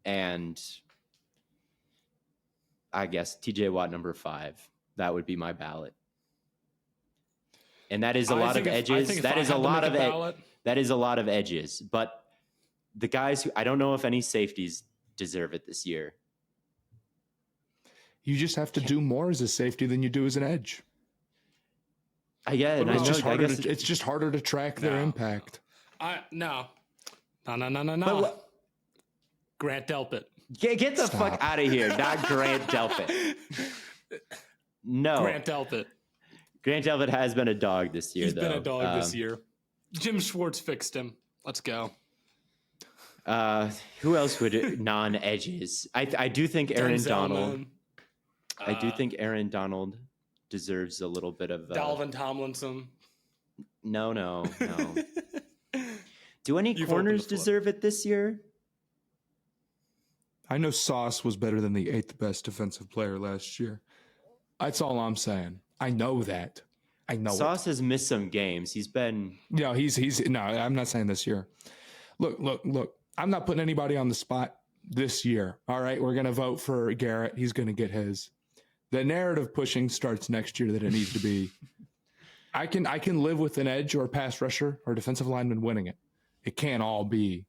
And I guess TJ Watt number 5. That would be my ballot. And that is a lot of edges. That is a lot of edges. But the guys who I don't know if any safeties deserve it this year. You just have to do more as a safety than you do as an edge. It's just harder to track their impact. No. Grant Delpit. Get the fuck out of here. Not Grant Delpit. No. Grant Delpit. Grant Delpit has been a dog this year, He's been a dog this year. Jim Schwartz fixed him. Let's go. Who else would non-edges? I do think Aaron Donald. I do think Aaron Donald deserves a little bit of Dalvin Tomlinson. No. Do any corners deserve it this year? I know Sauce was better than the 8th best defensive player last year. That's all I'm saying. I know that. Sauce has missed some games. He's been... No, I'm not saying this year. Look. I'm not putting anybody on the spot this year. All right, we're going to vote for Garrett. He's going to get his. The narrative pushing starts next year that it needs to be. I can live with an edge or a pass rusher or defensive lineman winning it. It can't be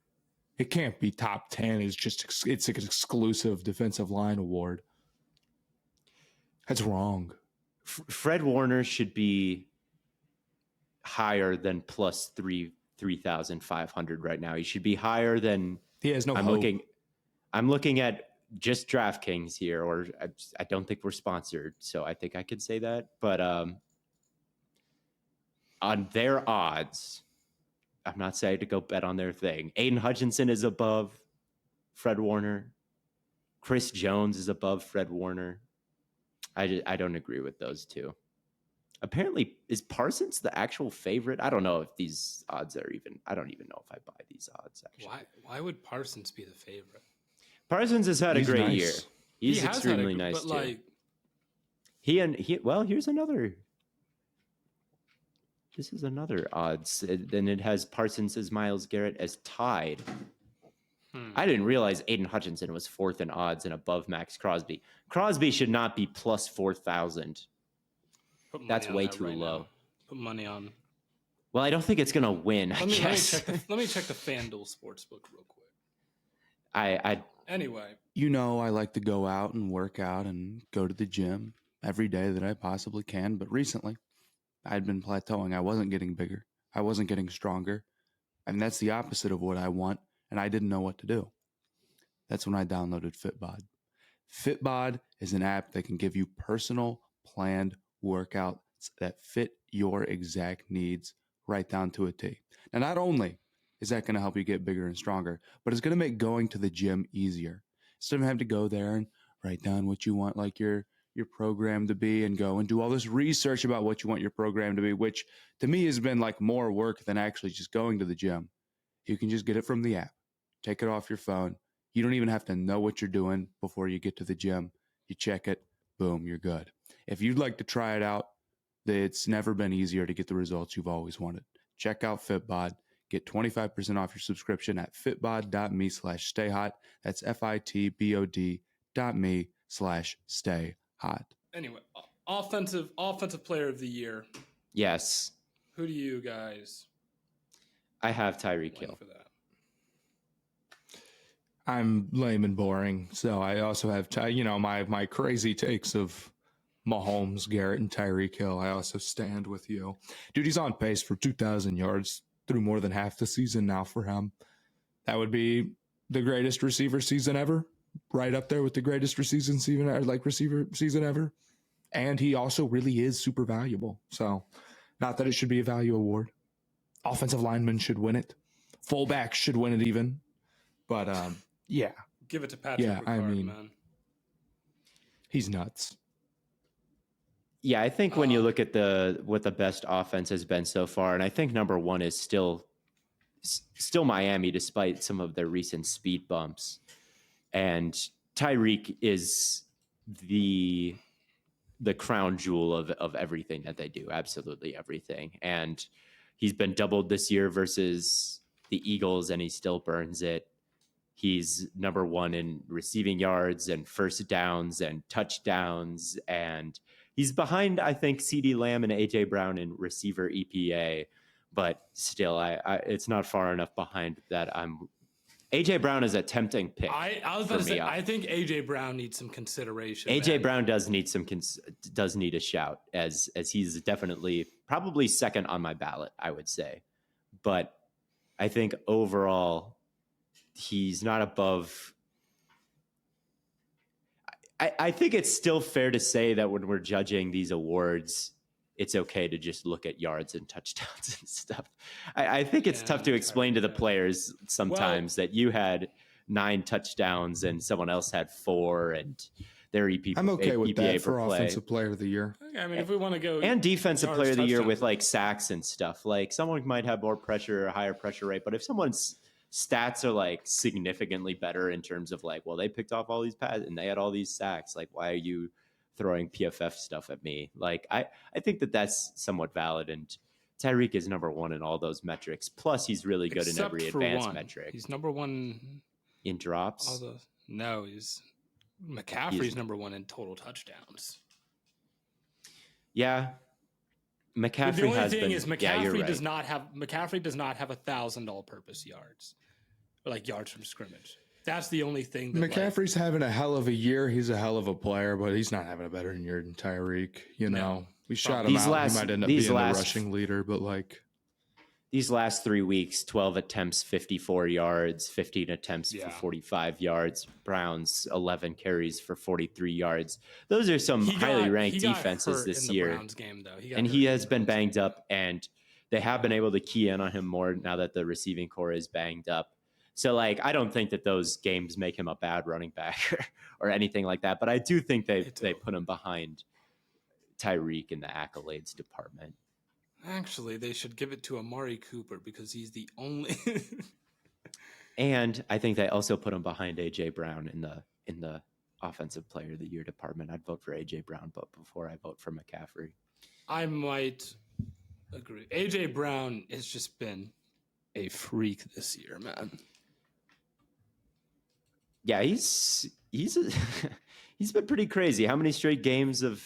top 10. It's an exclusive defensive line award. That's wrong. Fred Warner should be higher than plus 3,500 right now. He should be higher than... He has no hope. I'm looking at just DraftKings here, or I don't think we're sponsored, so I think I could say that. But on their odds, I'm not saying to go bet on their thing. Aiden Hutchinson is above Fred Warner. Chris Jones is above Fred Warner. I don't agree with those two. Apparently, is Parsons the actual favorite? I don't know if these odds are even... I don't even know if I buy these odds, actually. Why would Parsons be the favorite? Parsons has had a great year. He's extremely nice, but too. Here's another... This is another odds. Then it has Parsons as Myles Garrett as tied. I didn't realize Aiden Hutchinson was 4th in odds and above Max Crosby. Crosby should not be plus 4,000. That's way too low. Now. Put money on. Well, I don't think it's going to win, I guess. Let me check the FanDuel Sportsbook real quick. Anyway. You know, I like to go out and work out and go to the gym every day that I possibly can. But recently, I'd been plateauing. I wasn't getting bigger. I wasn't getting stronger. And that's the opposite of what I want. And I didn't know what to do. That's when I downloaded Fitbod. Fitbod is an app that can give you personal planned workouts that fit your exact needs right down to a T. Now, not only is that going to help you get bigger and stronger, but it's going to make going to the gym easier. Instead of having to go there and write down what you want, like your program to be, and go and do all this research about what you want your program to be, which to me has been like more work than actually just going to the gym. You can just get it from the app. Take it off your phone. You don't even have to know what you're doing before you get to the gym. You check it, boom, you're good. If you'd like to try it out, it's never been easier to get the results you've always wanted. Check out Fitbod. Get 25% off your subscription at fitbod.me/stayhot. That's fitbod.me/stayhot. Anyway, offensive player of the year. Yes. Who do you guys? I have Tyreek Hill. For that? I'm lame and boring, so I also have my crazy takes of Mahomes, Garrett, and Tyreek Hill. I also stand with you. Dude, he's on pace for 2,000 yards through more than half the season now for him. That would be the greatest receiver season ever, right up there with the greatest receiver season ever. And he also really is super valuable. So, not that it should be a value award. Offensive linemen should win it. Fullbacks should win it even. But, yeah. Give it to Patrick Ricard, man. He's nuts. Yeah, I think when you look at what the best offense has been so far, and I think number one is still Miami, despite some of their recent speed bumps. And Tyreek is the crown jewel of everything that they do, absolutely everything. And he's been doubled this year versus the Eagles and he still burns it. He's number one in receiving yards and first downs and touchdowns. And he's behind, I think, CeeDee Lamb and A.J. Brown in receiver EPA. But still, it's not far enough behind that A.J. Brown is a tempting pick. I was about to say, I think A.J. Brown needs some consideration. A.J. Brown does need does need a shout, as he's definitely probably second on my ballot, I would say. But I think overall, he's not above. I think it's still fair to say that when we're judging these awards, it's okay to just look at yards and touchdowns and stuff. I think it's tough to explain to the players sometimes that you had 9 touchdowns and someone else had 4 and their EPA. I'm okay with EPA that for per play. offensive player of the year. I mean, if we want to go and defensive yards, player of the year with touchdowns. like sacks and stuff, like someone might have more pressure or higher pressure rate, but if someone's stats are like significantly better in terms of like, well, they picked off all these passes and they had all these sacks, like why are you throwing PFF stuff at me? Like I think that's somewhat valid, and Tyreek is number 1 in all those metrics. Plus he's really good in every advanced metric. He's number 1 in drops. All those. No, McCaffrey's number 1 in total touchdowns. Yeah. McCaffrey but the only has thing been, is McCaffrey yeah, you're right. does not have 1,000 all-purpose yards, or like yards from scrimmage. That's the only thing. That, McCaffrey's having a hell of a year. He's a hell of a player, but he's not having a better year than Tyreek. You know, we shot him out. He might end up being the rushing leader, but like these last 3 weeks, 12 attempts, 54 yards, 15 attempts for 45 yards. Browns 11 carries for 43 yards. Those are some highly ranked defenses this year. Browns game, though. He has been banged up, and they have been able to key in on him more now that the receiving core is banged up. So, like, I don't think that those games make him a bad running back or anything like that. But I do think they put him behind Tyreek in the accolades department. Actually, they should give it to Amari Cooper because he's the only. And I think they also put him behind A.J. Brown in the offensive player of the year department. I'd vote for A.J. Brown, but before I vote for McCaffrey. I might agree. A.J. Brown has just been a freak this year, man. Yeah, he's been pretty crazy. How many straight games did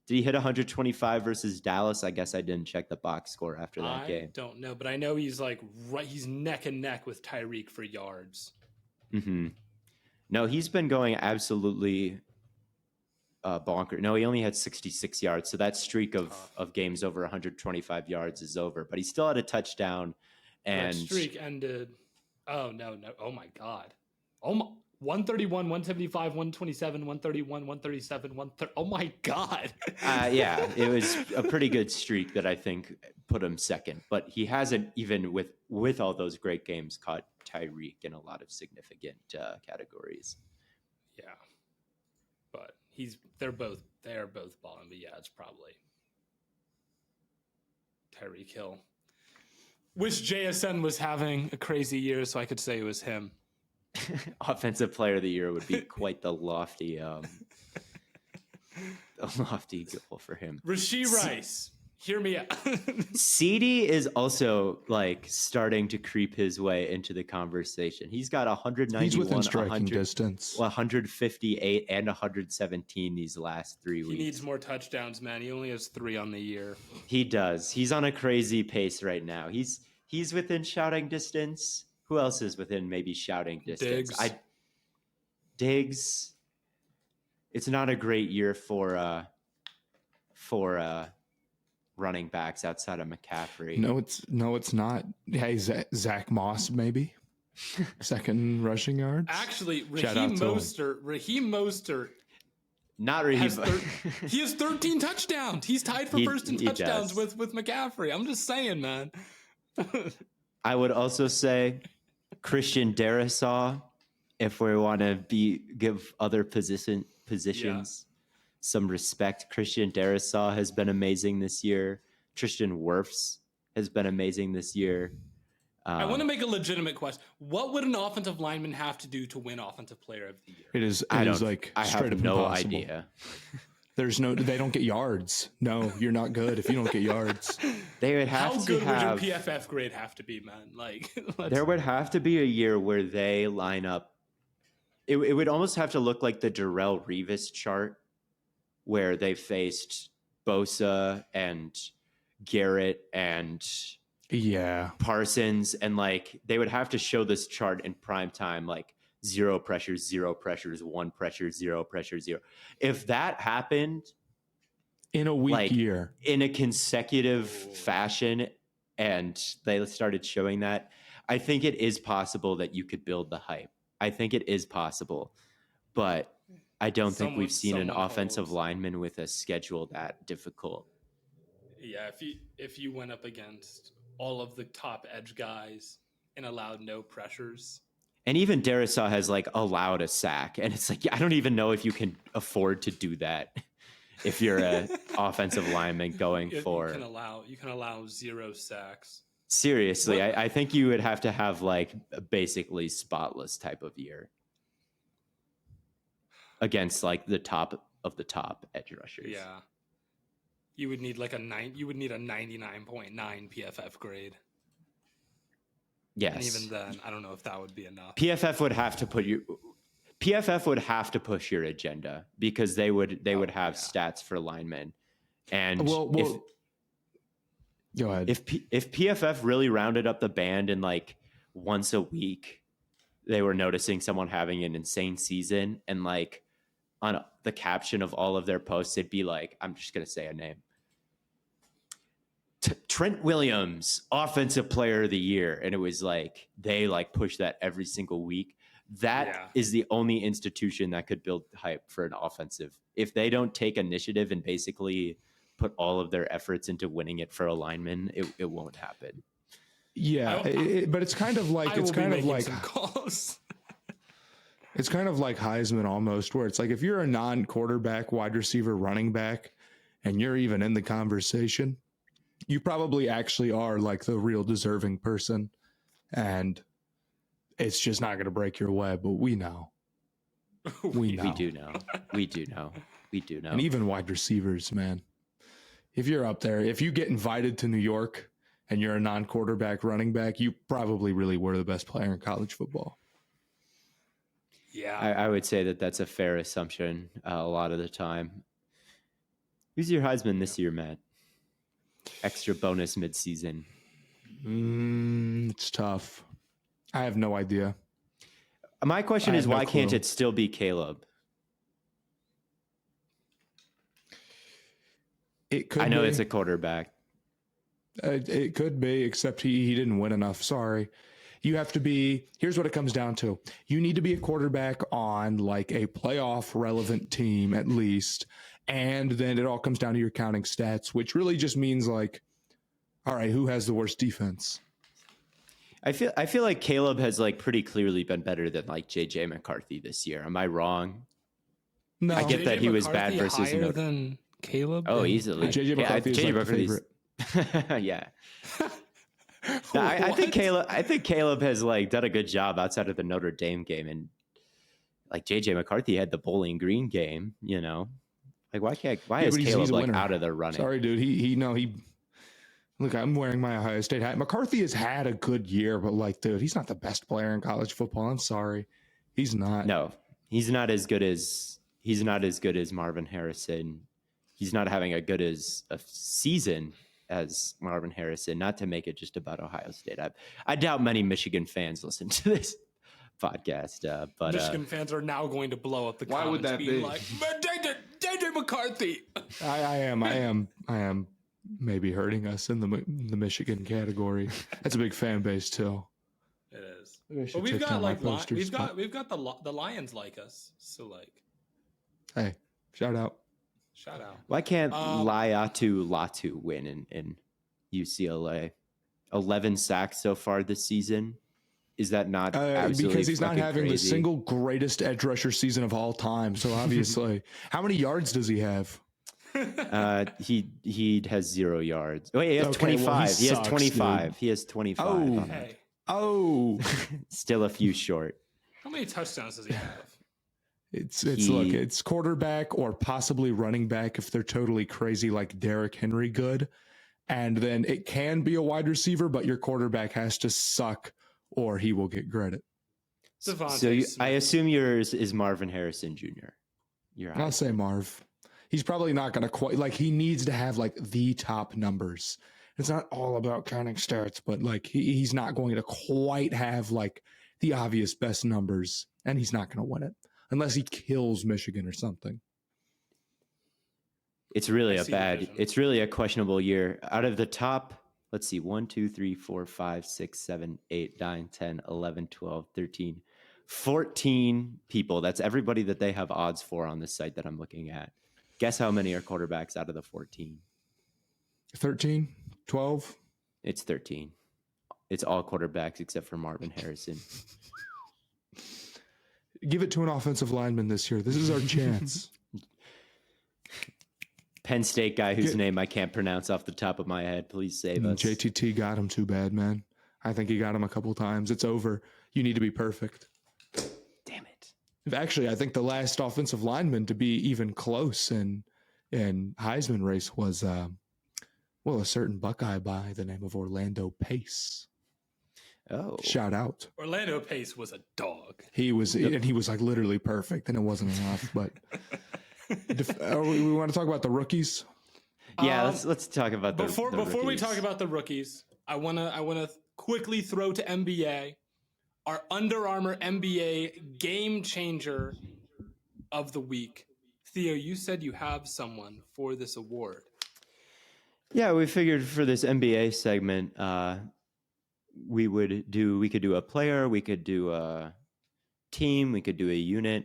he hit 125 versus Dallas? I guess I didn't check the box score after that game. I don't know, but I know he's he's neck and neck with Tyreek for yards. Mm-hmm. No, he's been going absolutely bonkers. No, he only had 66 yards, so that streak of games over 125 yards is over. But he still had a touchdown, and that streak ended. Oh no! Oh my God! Oh my. 131, 175, 127, 131, 137, 130. Oh my God. Yeah, it was a pretty good streak that I think put him second. But he hasn't, even with all those great games, caught Tyreek in a lot of significant categories. Yeah. But they're both balling. But yeah, it's probably Tyreek Hill. Wish JSN was having a crazy year so I could say it was him. Offensive player of the year would be quite the lofty goal for him. Rashee Rice, hear me out. CeeDee is also like starting to creep his way into the conversation. He's got 191, he's within striking distance, 158, and 117 these last 3 weeks. He needs more touchdowns, man. He only has 3 on the year. He does. He's on a crazy pace right now. He's within shouting distance. Who else is within maybe shouting distance? Diggs. It's not a great year for running backs outside of McCaffrey. No, it's not. Hey, Zach Moss maybe second rushing yards. Actually, Raheem Mostert. Not Raheem. He has 13 touchdowns. He's tied for first in touchdowns with McCaffrey. I'm just saying, man. I would also say Christian Darrisaw, if we want to give other positions some respect. Christian Darrisaw has been amazing this year. Tristan Wirfs has been amazing this year. I want to make a legitimate question. What would an offensive lineman have to do to win Offensive Player of the Year? It is like I straight have up no impossible. idea. They don't get yards. No, you're not good if you don't get yards. They would have How to good have. would your PFF grade have to be, man? Like, There would have to be a year where they line up. It would almost have to look like the Darrelle Revis chart, where they faced Bosa and Garrett and Yeah. Parsons, and like they would have to show this chart in prime time, like 0 pressures, 0 pressures, 1 pressure, 0 pressure, 0. If that happened In a weak year. in a consecutive fashion, and they started showing that, I think it is possible that you could build the hype. I think it is possible, but I don't think we've seen an offensive lineman with a schedule that difficult. Yeah, if you went up against all of the top edge guys and allowed no pressures. And even Darisaw has like allowed a sack, and it's like I don't even know if you can afford to do that if you're an offensive lineman going for. You can allow 0 sacks. Seriously, I think you would have to have like a basically spotless type of year against like the top of the top edge rushers. Yeah, you would need like a 99.9 PFF grade. Yes. And even then, I don't know if that would be enough. PFF would have to push your agenda because they would have stats for linemen. And go ahead. If PFF really rounded up the band and like once a week they were noticing someone having an insane season, and like on the caption of all of their posts it'd be like, I'm just going to say a name. Trent Williams, offensive player of the year. And it was like, they like push that every single week. That is the only institution that could build hype for an offensive. If they don't take initiative and basically put all of their efforts into winning it for a lineman, it won't happen. Yeah. But it's kind of like, it's kind of like Heisman almost, where it's like, if you're a non-quarterback, wide receiver, running back, and you're even in the conversation, you probably actually are like the real deserving person, and it's just not going to break your way. But we know. We do know. And even wide receivers, man. If you're up there, if you get invited to New York and you're a non-quarterback running back, you probably really were the best player in college football. Yeah. I would say that that's a fair assumption a lot of the time. Who's your Heisman this year, Matt? Extra bonus midseason. It's tough. I have no idea. My question is, why can't it still be Caleb? It could. I know be. it's a quarterback. It could be, except he didn't win enough. Sorry. You have to be. Here's what it comes down to. You need to be a quarterback on like a playoff relevant team at least. And then it all comes down to your counting stats, which really just means like, all right, who has the worst defense? I feel like Caleb has like pretty clearly been better than like JJ McCarthy this year. Am I wrong? No, I get JJ that he was McCarthy bad versus higher than Caleb. Oh, easily. JJ McCarthy is like the favorite. Yeah. I think Caleb has like done a good job outside of the Notre Dame game, and like JJ McCarthy had the Bowling Green game, you know. Like why is Caleb like out of the running? Sorry, dude. He look, I'm wearing my Ohio State hat. McCarthy has had a good year, but like, dude, he's not the best player in college football. I'm sorry. He's not. No, he's not as good as Marvin Harrison. He's not having a good as a season as Marvin Harrison. Not to make it just about Ohio State. I doubt many Michigan fans listen to this podcast, but Michigan fans are now going to blow up the Why would comments that being be? like, JJ McCarthy. I am maybe hurting us in the Michigan category. That's a big fan base too. It is. But But we've got like we've got the Lions like us. So like, hey, shout out. why can't Latu win in UCLA? 11 sacks so far this season. Is that not absolutely because he's not having crazy? the single greatest edge rusher season of all time? So obviously, how many yards does he have? He has 0 yards. Wait, he has 25. Well, he has 25. Dude. He has 25. Oh. Hey, Oh, Still a few short. how many touchdowns does he have? It's quarterback or possibly running back if they're totally crazy like Derrick Henry good. And then it can be a wide receiver, but your quarterback has to suck or he will get credit. I assume yours is Marvin Harrison Jr. I'll say Marv. He's probably not going to quite, like, he needs to have like the top numbers. It's not all about counting stats, but like he's not going to quite have like the obvious best numbers, and he's not going to win it unless he kills Michigan or something. It's really a questionable year. Out of the top, let's see, 1, 2, 3, 4, 5, 6, 7, 8, 9, 10, 11, 12, 13, 14 people. That's everybody that they have odds for on this site that I'm looking at. Guess how many are quarterbacks out of the 14? 13, 12. It's 13. It's all quarterbacks except for Marvin Harrison. Give it to an offensive lineman this year. This is our chance. Penn State guy whose name I can't pronounce off the top of my head. Please save us. JTT got him too bad, man. I think he got him a couple times. It's over. You need to be perfect. Damn it. Actually, I think the last offensive lineman to be even close in Heisman race was, a certain Buckeye by the name of Orlando Pace. Oh. Shout out. Orlando Pace was a dog. He was like literally perfect, and it wasn't enough, but... we want to talk about the rookies. Yeah, let's talk about the before rookies. We talk about the rookies. I wanna quickly throw to NBA our Under Armour NBA game changer of the week. Theo, you said you have someone for this award. Yeah, we figured for this NBA segment, we could do a player, we could do a team, we could do a unit.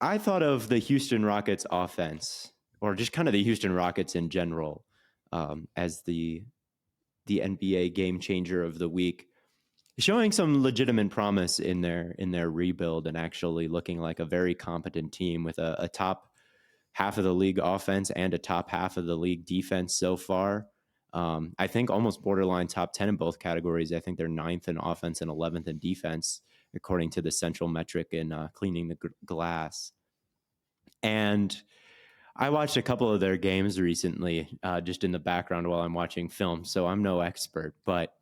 I thought of the Houston Rockets offense, or just kind of the Houston Rockets in general, as the NBA game changer of the week, showing some legitimate promise in their rebuild and actually looking like a very competent team with a top half of the league offense and a top half of the league defense so far. I think almost borderline top 10 in both categories. I think they're 9th in offense and 11th in defense, according to the central metric in cleaning the glass. And I watched a couple of their games recently, just in the background while I'm watching film. So I'm no expert, but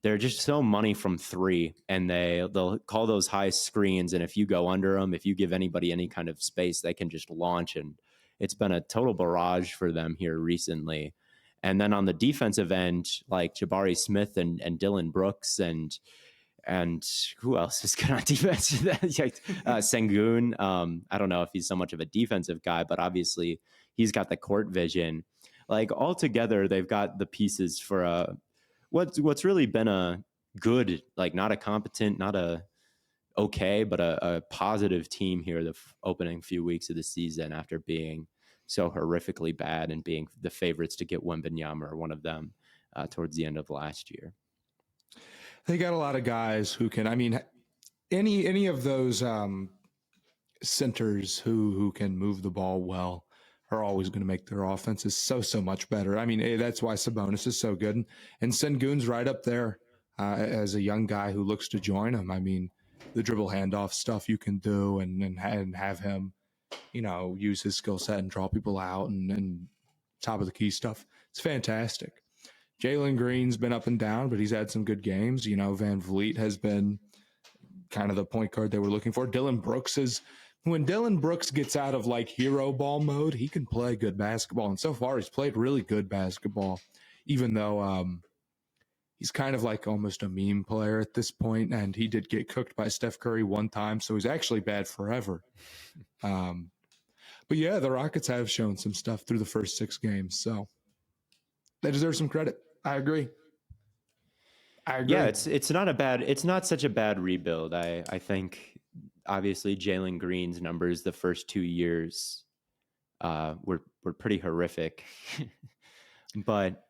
they're just so money from three, and they'll call those high screens. And if you go under them, if you give anybody any kind of space, they can just launch. And it's been a total barrage for them here recently. And then on the defensive end, like Jabari Smith and Dylan Brooks and who else is good on defense? Sengun. I don't know if he's so much of a defensive guy, but obviously he's got the court vision. Like altogether, they've got the pieces for what's really been a good, like not a competent, not a okay, but a positive team here the opening few weeks of the season after being so horrifically bad and being the favorites to get Wembanyama or one of them towards the end of last year. They got a lot of guys who can, I mean, any of those centers who can move the ball well are always going to make their offenses so much better. I mean, that's why Sabonis is so good. And Sengun's right up there as a young guy who looks to join him. I mean, the dribble handoff stuff you can do and have him, use his skill set and draw people out and top of the key stuff. It's fantastic. Jalen Green's been up and down, but he's had some good games. Van Vliet has been kind of the point guard they were looking for. When Dylan Brooks gets out of like hero ball mode, he can play good basketball. And so far he's played really good basketball, even though he's kind of like almost a meme player at this point. And he did get cooked by Steph Curry one time, so he's actually bad forever. But yeah, the Rockets have shown some stuff through the first 6 games, so they deserve some credit. I agree. Yeah, it's not such a bad rebuild. I think obviously Jalen Green's numbers the first 2 years were pretty horrific. But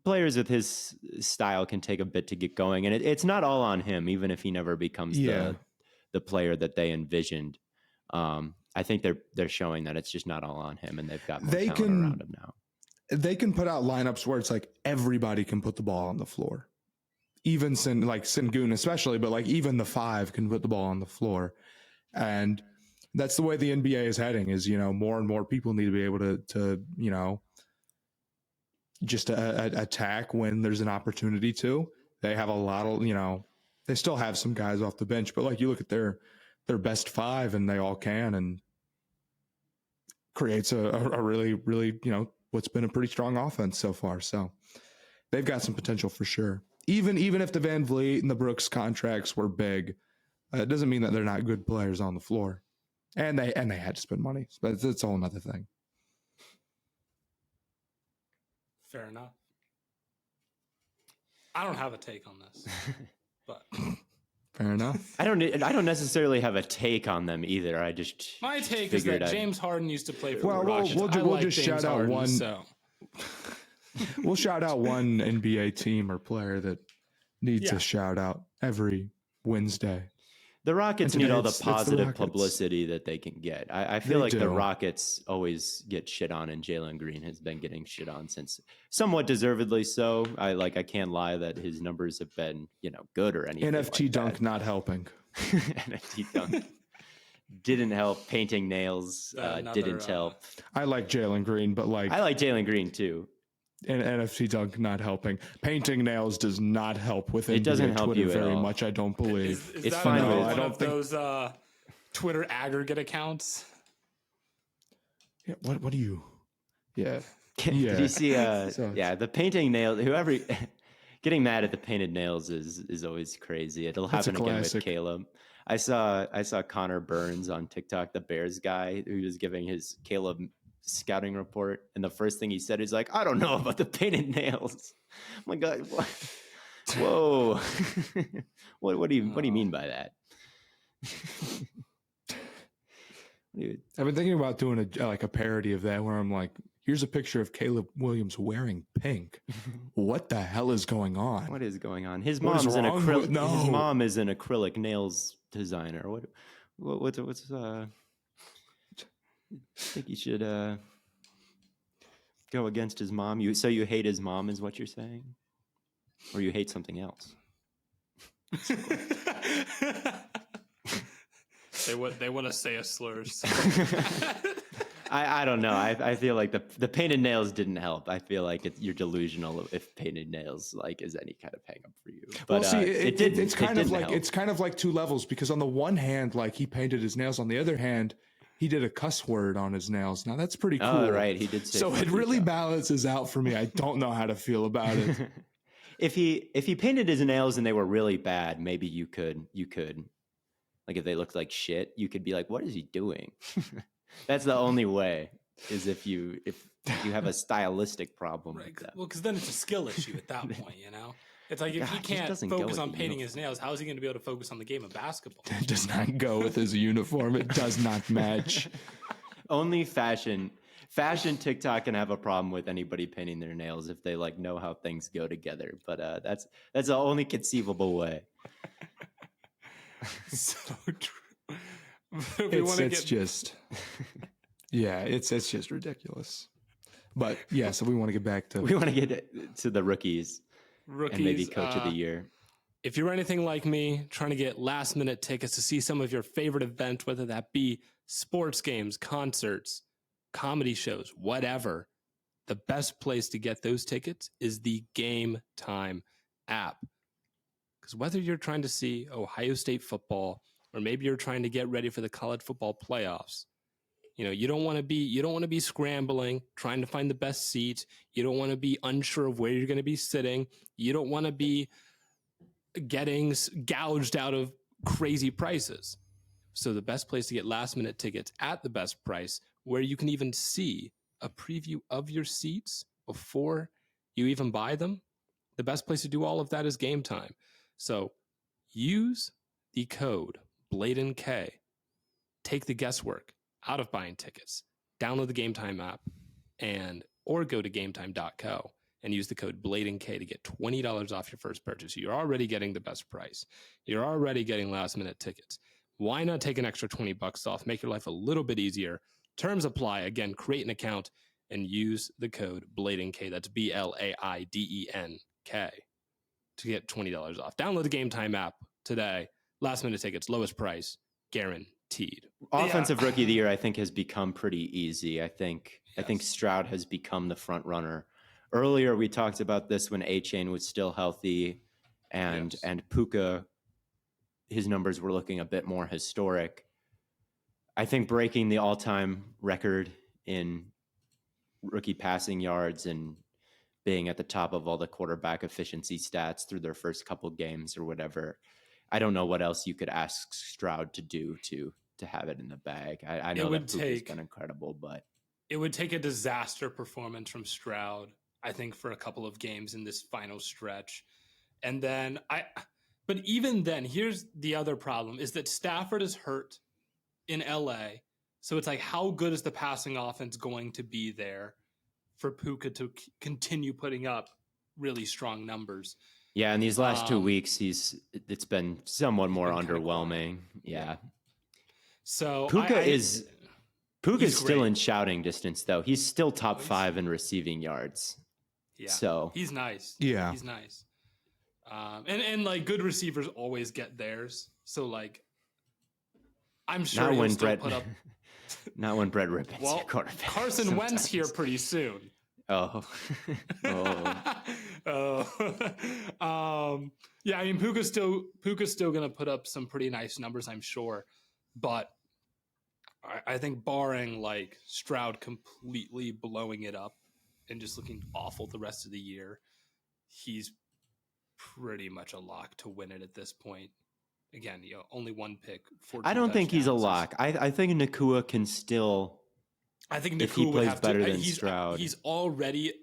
players with his style can take a bit to get going, and it's not all on him, even if he never becomes the player that they envisioned. I think they're showing that it's just not all on him, and they've got more talent around him now. They can put out lineups where it's like everybody can put the ball on the floor. Even Sengun especially, but like even the 5 can put the ball on the floor. And That's the way the NBA is heading. Is more and more people need to be able to just attack when there's an opportunity to. They have a lot of they still have some guys off the bench, but like you look at their best five and they all can, and creates a really, really, what's been a pretty strong offense so far. So they've got some potential for sure. Even if the Van Vliet and the Brooks contracts were big, it doesn't mean that they're not good players on the floor. And they had to spend money, but it's a whole other thing. Fair enough. I don't have a take on this, but fair enough. I don't necessarily have a take on them either. I just my take is that James Harden used to play for the Rockets. We'll just shout out Harden, one. So. We'll shout out one NBA team or player that needs a shout out every Wednesday. The Rockets need all the it's positive publicity that they can get. I feel like the Rockets always get shit on, and Jalen Green has been getting shit on since, somewhat deservedly so. I can't lie that his numbers have been, good or anything. NFT like dunk that. not helping. NFT dunk didn't help. Painting nails didn't help. I like Jalen Green, but I like Jalen Green too. And NFT dunk not helping. Painting nails does not help with it doesn't help Twitter you very all. much. I don't believe Is it's that fine. One I don't of think those Twitter aggregate accounts. Yeah, what do you? Yeah. Did you see? The painting nails. Whoever getting mad at the painted nails is always crazy. It'll happen again with Caleb. I saw Connor Burns on TikTok, the Bears guy, who was giving his Caleb scouting report, and the first thing he said is like, "I don't know about the painted nails." I'm like, God, what? Whoa, what do you mean by that? I've been thinking about doing a parody of that, where I'm like, here's a picture of Caleb Williams wearing pink. What the hell is going on? What is going on? His mom's an acrylic. His mom is an acrylic nails designer. What's I think you should go against his mom. You hate his mom, is what you're saying, or you hate something else? They want to say a slurs. I don't know. I feel like the painted nails didn't help. I feel like you're delusional if painted nails is any kind of hang up for you. But well, see, it's kind of like two levels, because on the one hand, he painted his nails. On the other hand, he did a cuss word on his nails. Now that's pretty cool. Oh, right. He did say so it really balances out for me. I don't know how to feel about it. If he painted his nails and they were really bad, maybe you could like, if they looked like shit, you could be like, what is he doing? That's the only way, is if you have a stylistic problem. Right. With that. Well, because then it's a skill issue at that point, It's like, if he can't focus on painting his nails, how is he going to be able to focus on the game of basketball? It does not go with his uniform. It does not match. Only fashion TikTok can have a problem with anybody painting their nails if they know how things go together. But that's the only conceivable way. So true. It's just ridiculous. But yeah, so we want to get back to the rookies and maybe coach of the year. If you're anything like me, trying to get last minute tickets to see some of your favorite events, whether that be sports games, concerts, comedy shows, whatever, the best place to get those tickets is the Game Time app. Because whether you're trying to see Ohio State football, or maybe you're trying to get ready for the college football playoffs, you don't want to be scrambling, trying to find the best seat. You don't want to be unsure of where you're going to be sitting. You don't want to be getting gouged out of crazy prices. So the best place to get last minute tickets at the best price, where you can even see a preview of your seats before you even buy them, the best place to do all of that is Game Time. So use the code BlaidenK. Take the guesswork out of buying tickets. Download the Game Time app or go to gametime.co and use the code BlaidenK to get $20 off your first purchase. You're already getting the best price. You're already getting last minute tickets. Why not take an extra $20 off? Make your life a little bit easier. Terms apply. Again, create an account and use the code BlaidenK. That's BLAIDENK to get $20 off. Download the Game Time app today. Last minute tickets, lowest price, guaranteed. Offensive rookie of the year, I think, has become pretty easy. I think Stroud has become the front runner. Earlier, we talked about this when A-Chain was still healthy, and Puka, his numbers were looking a bit more historic. I think breaking the all-time record in rookie passing yards and being at the top of all the quarterback efficiency stats through their first couple games or whatever. I don't know what else you could ask Stroud to do to have it in the bag. I know that Puka's been incredible, but it would take a disaster performance from Stroud, I think, for a couple of games in this final stretch. And then but even then, here's the other problem is that Stafford is hurt in LA. So it's like, how good is the passing offense going to be there for Puka to continue putting up really strong numbers? Yeah, in these last 2 weeks, it's been somewhat more underwhelming. Yeah. So Puka is still in shouting distance, though. He's still top 5 in receiving yards. Yeah. So he's nice. Yeah. He's nice. And like good receivers always get theirs. So like, I'm sure he'll still put up. Not when Brett Rippon's your quarterback. Carson Wentz here pretty soon. Oh. Yeah, I mean, Puka's still going to put up some pretty nice numbers, I'm sure. But I think barring like Stroud completely blowing it up and just looking awful the rest of the year, he's pretty much a lock to win it at this point. Again, only one pick. I don't think he's a lock. I think Nakua can still. I think Nakua if he would plays have better to, than Stroud. He's already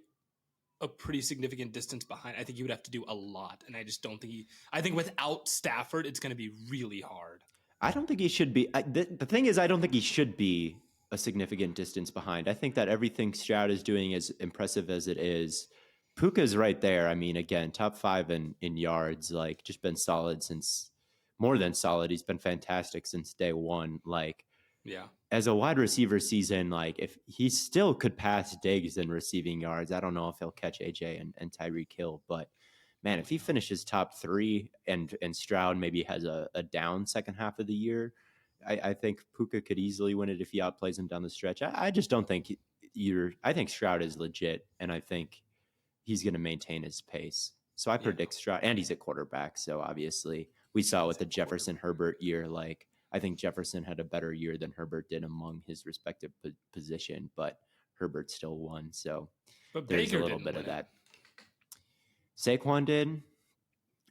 a pretty significant distance behind. I think he would have to do a lot, and I just don't think I think without Stafford, it's going to be really hard. I don't think he should be. The thing is, I don't think he should be a significant distance behind. I think that everything Stroud is doing, as impressive as it is, Puka's right there. I mean, again, top 5 in yards, like just been solid since. More than solid. He's been fantastic since day one. Like, yeah, as a wide receiver season, like if he still could pass Diggs in receiving yards, I don't know if he'll catch AJ and Tyreek Hill, but man, if he finishes top 3 and Stroud maybe has a down second half of the year, I think Puka could easily win it if he outplays him down the stretch. I just don't think I think Stroud is legit, and I think he's going to maintain his pace. So I predict Stroud, and he's a quarterback, so obviously. We saw with the Jefferson Herbert year, like I think Jefferson had a better year than Herbert did among his respective position, but Herbert still won. So there's a little bit of that. Saquon did.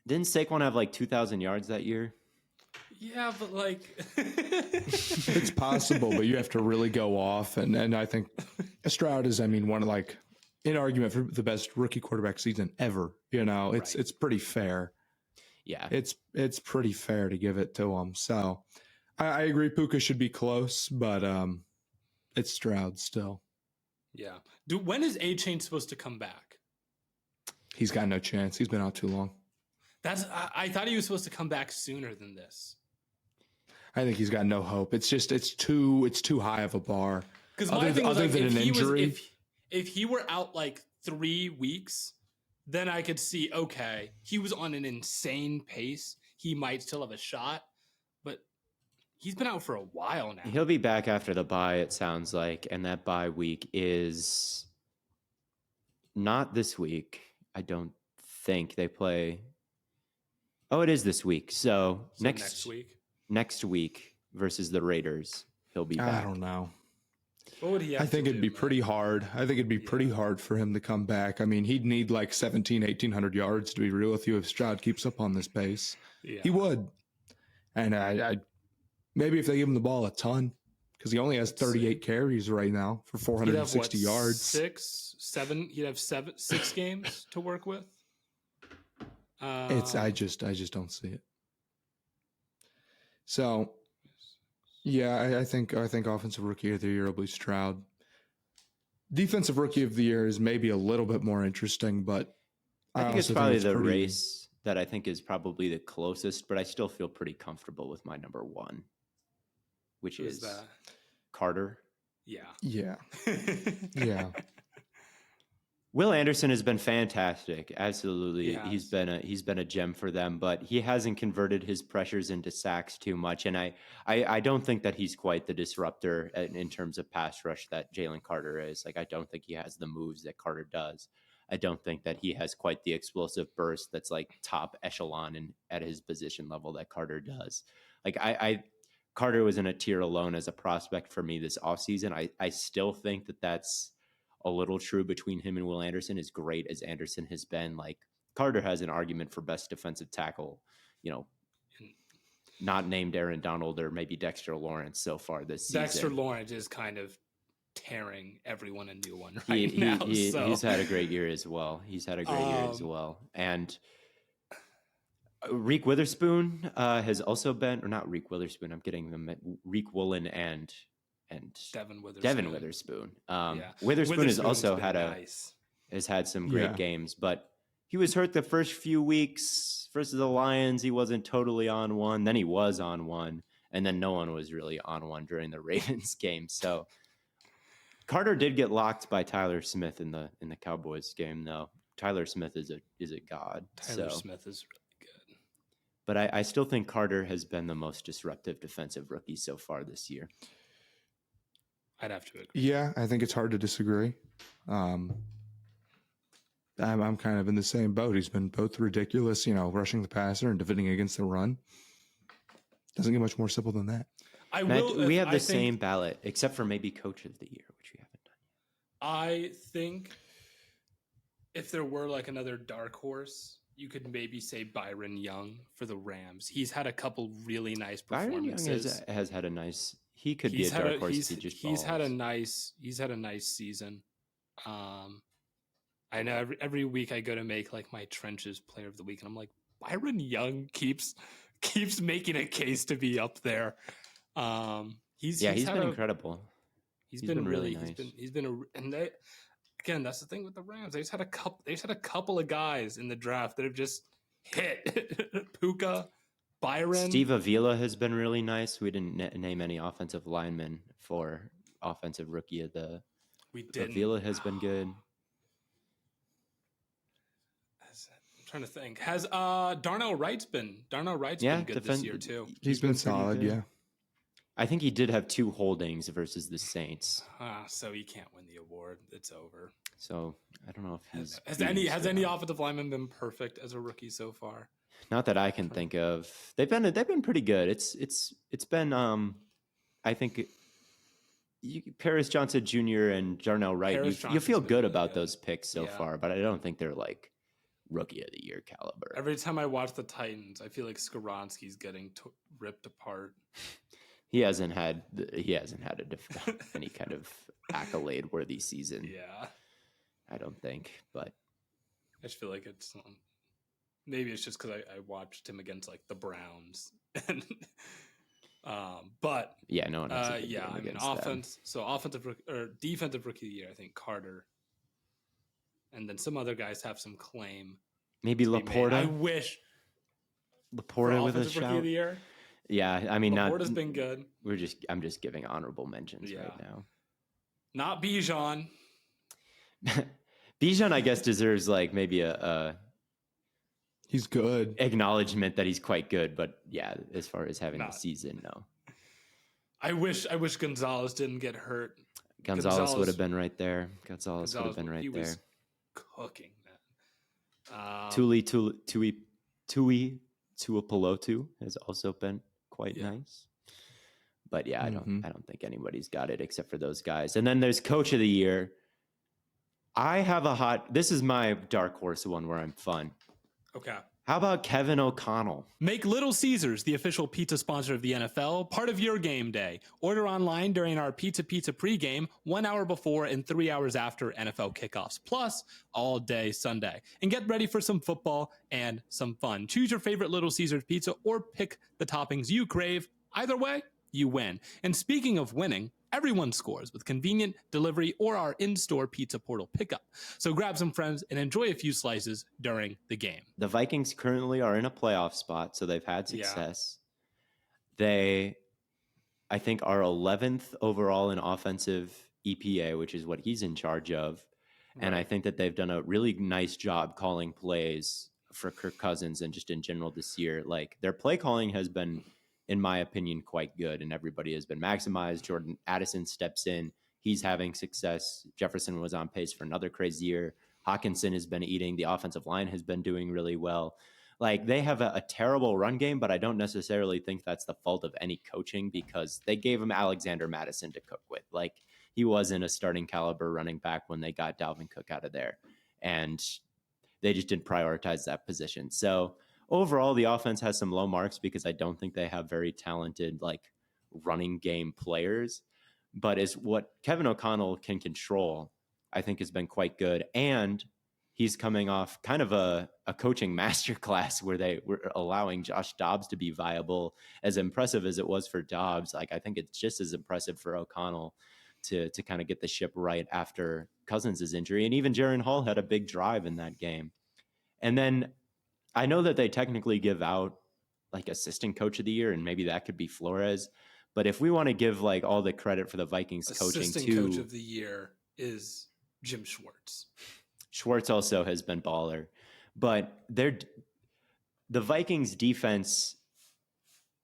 Didn't Saquon have like 2,000 yards that year? Yeah, but like it's possible, but you have to really go off. And I think Stroud is, one of like an argument for the best rookie quarterback season ever. It's pretty fair. Yeah, it's pretty fair to give it to him. So I agree Puka should be close, but it's Stroud still. Yeah. When is A-Chain supposed to come back? He's got no chance. He's been out too long. I thought he was supposed to come back sooner than this. I think he's got no hope. It's too high of a bar. Because my thing was like, if he were out like 3 weeks, then I could see, okay, he was on an insane pace. He might still have a shot, but he's been out for a while now. He'll be back after the bye, it sounds like, and that bye week is not this week. I don't think they play. Oh, it is this week. So next week versus the Raiders, he'll be back. I don't know. What would he have I think it'd be pretty hard. I think it'd be pretty hard for him to come back. He'd need like 1,800 yards to be real with you if Stroud keeps up on this pace. Yeah. He would. And I maybe if they give him the ball a ton, because he only has 38 carries right now for 460 yards. 6, 7. He'd have 6 games to work with. I just don't see it. So. Yeah, I think offensive rookie of the year will be Stroud. Defensive rookie of the year is maybe a little bit more interesting, but I think it's probably the race that I think is probably the closest, but I still feel pretty comfortable with my number 1, which is Carter. Yeah. Yeah. Yeah. Will Anderson has been fantastic. Absolutely. He He's has. been a gem for them, but he hasn't converted his pressures into sacks too much. And I don't think that he's quite the disruptor in terms of pass rush that Jalen Carter is. Like, I don't think he has the moves that Carter does. I don't think that he has quite the explosive burst that's like top echelon and at his position level that Carter does. Like I Carter was in a tier alone as a prospect for me this offseason. I still think that that's a little true between him and Will Anderson. As great as Anderson has been, like, Carter has an argument for best defensive tackle, you know, not named Aaron Donald or maybe Dexter Lawrence so far this season. Dexter Lawrence is kind of tearing everyone a new one right now. He's had a great year as well. And Reek Witherspoon has also been, or not Reek Witherspoon, I'm getting them at Reek Woolen and Devin Witherspoon. Witherspoon has also has had some great games, but he was hurt the first few weeks versus the Lions. He wasn't totally on one. Then he was on one, and then no one was really on one during the Ravens game. So Carter did get locked by Tyler Smith in the Cowboys game, though. Tyler Smith is a god. Tyler Smith is really good. But I still think Carter has been the most disruptive defensive rookie so far this year. I'd have to agree. Yeah, I think it's hard to disagree. I'm kind of in the same boat. He's been both ridiculous, rushing the passer and defending against the run. Doesn't get much more simple than that. We have the same ballot, except for maybe Coach of the Year, which we haven't done yet. I think if there were like another dark horse, you could maybe say Byron Young for the Rams. He's had a couple really nice performances. Byron Young has had a nice. He could be a dark horse if he just balls. He's had a nice season. I know every week I go to make like my trenches player of the week, and I'm like, Byron Young keeps making a case to be up there. He's been incredible. He's been really nice. Again, that's the thing with the Rams. They just had a couple of guys in the draft that have just hit. Puka, Byron, Steve Avila has been really nice. We didn't name any offensive linemen for offensive rookie of the. We didn't. Avila has been good. I'm trying to think. Has Darnell Wright's been good this year too? He's been solid, yeah. I think he did have 2 holdings versus the Saints. So he can't win the award. It's over. So I don't know if he's has any offensive lineman been perfect as a rookie so far? Not that I can think of. They've been pretty good. It's been I think Paris Johnson Jr. and Darnell Wright. You feel good about those picks so far, but I don't think they're like rookie of the year caliber. Every time I watch the Titans, I feel like Skoronski's getting ripped apart. He hasn't had any kind of accolade worthy season. Yeah, I don't think, but I just feel like it's maybe it's just because I watched him against like the Browns, and but yeah, no one else. I mean offense. Them. So offensive or defensive rookie of the year, I think Carter, and then some other guys have some claim. Maybe Laporta. I wish Laporta with a shout. Rookie of the year. Yeah, I mean, Laporta's been good. I'm just giving honorable mentions right now. Not Bijan. Bijan, I guess, deserves like maybe a he's good acknowledgement that he's quite good, but yeah, as far as having the season, no. I wish Gonzalez didn't get hurt. Gonzalez would have been right there. Gonzalez would have been right there. Was cooking that. Tui Tuipulotu has also been quite nice. But yeah, I don't think anybody's got it except for those guys. And then there's Coach of the Year. This is my dark horse one where I'm fun. Okay. How about Kevin O'Connell? Make Little Caesars the official pizza sponsor of the NFL part of your game day. Order online during our Pizza pregame 1 hour before and 3 hours after NFL kickoffs, plus all day Sunday. And get ready for some football and some fun. Choose your favorite Little Caesars pizza or pick the toppings you crave. Either way, you win. And speaking of winning, everyone scores with convenient delivery or our in-store pizza portal pickup. So grab some friends and enjoy a few slices during the game. The Vikings currently are in a playoff spot, so they've had success. They, I think, are 11th overall in offensive EPA, which is what he's in charge of. And I think that they've done a really nice job calling plays for Kirk Cousins and just in general this year. Like their play calling has been, in my opinion, quite good, and everybody has been maximized. Jordan Addison steps in. He's having success. Jefferson was on pace for another crazy year. Hawkinson has been eating. The offensive line has been doing really well. Like they have a terrible run game, but I don't necessarily think that's the fault of any coaching because they gave him Alexander Madison to cook with. Like he wasn't a starting caliber running back when they got Dalvin Cook out of there. And they just didn't prioritize that position. So overall, the offense has some low marks because I don't think they have very talented like running game players. But is what Kevin O'Connell can control, I think has been quite good. And he's coming off kind of a coaching masterclass where they were allowing Josh Dobbs to be viable. As impressive as it was for Dobbs, like I think it's just as impressive for O'Connell to kind of get the ship right after Cousins' injury. And even Jaren Hall had a big drive in that game. And then I know that they technically give out like assistant coach of the year, and maybe that could be Flores. But if we want to give like all the credit for the Vikings coaching assistant to coach of the year is Jim Schwartz. Schwartz also has been baller, but the Vikings defense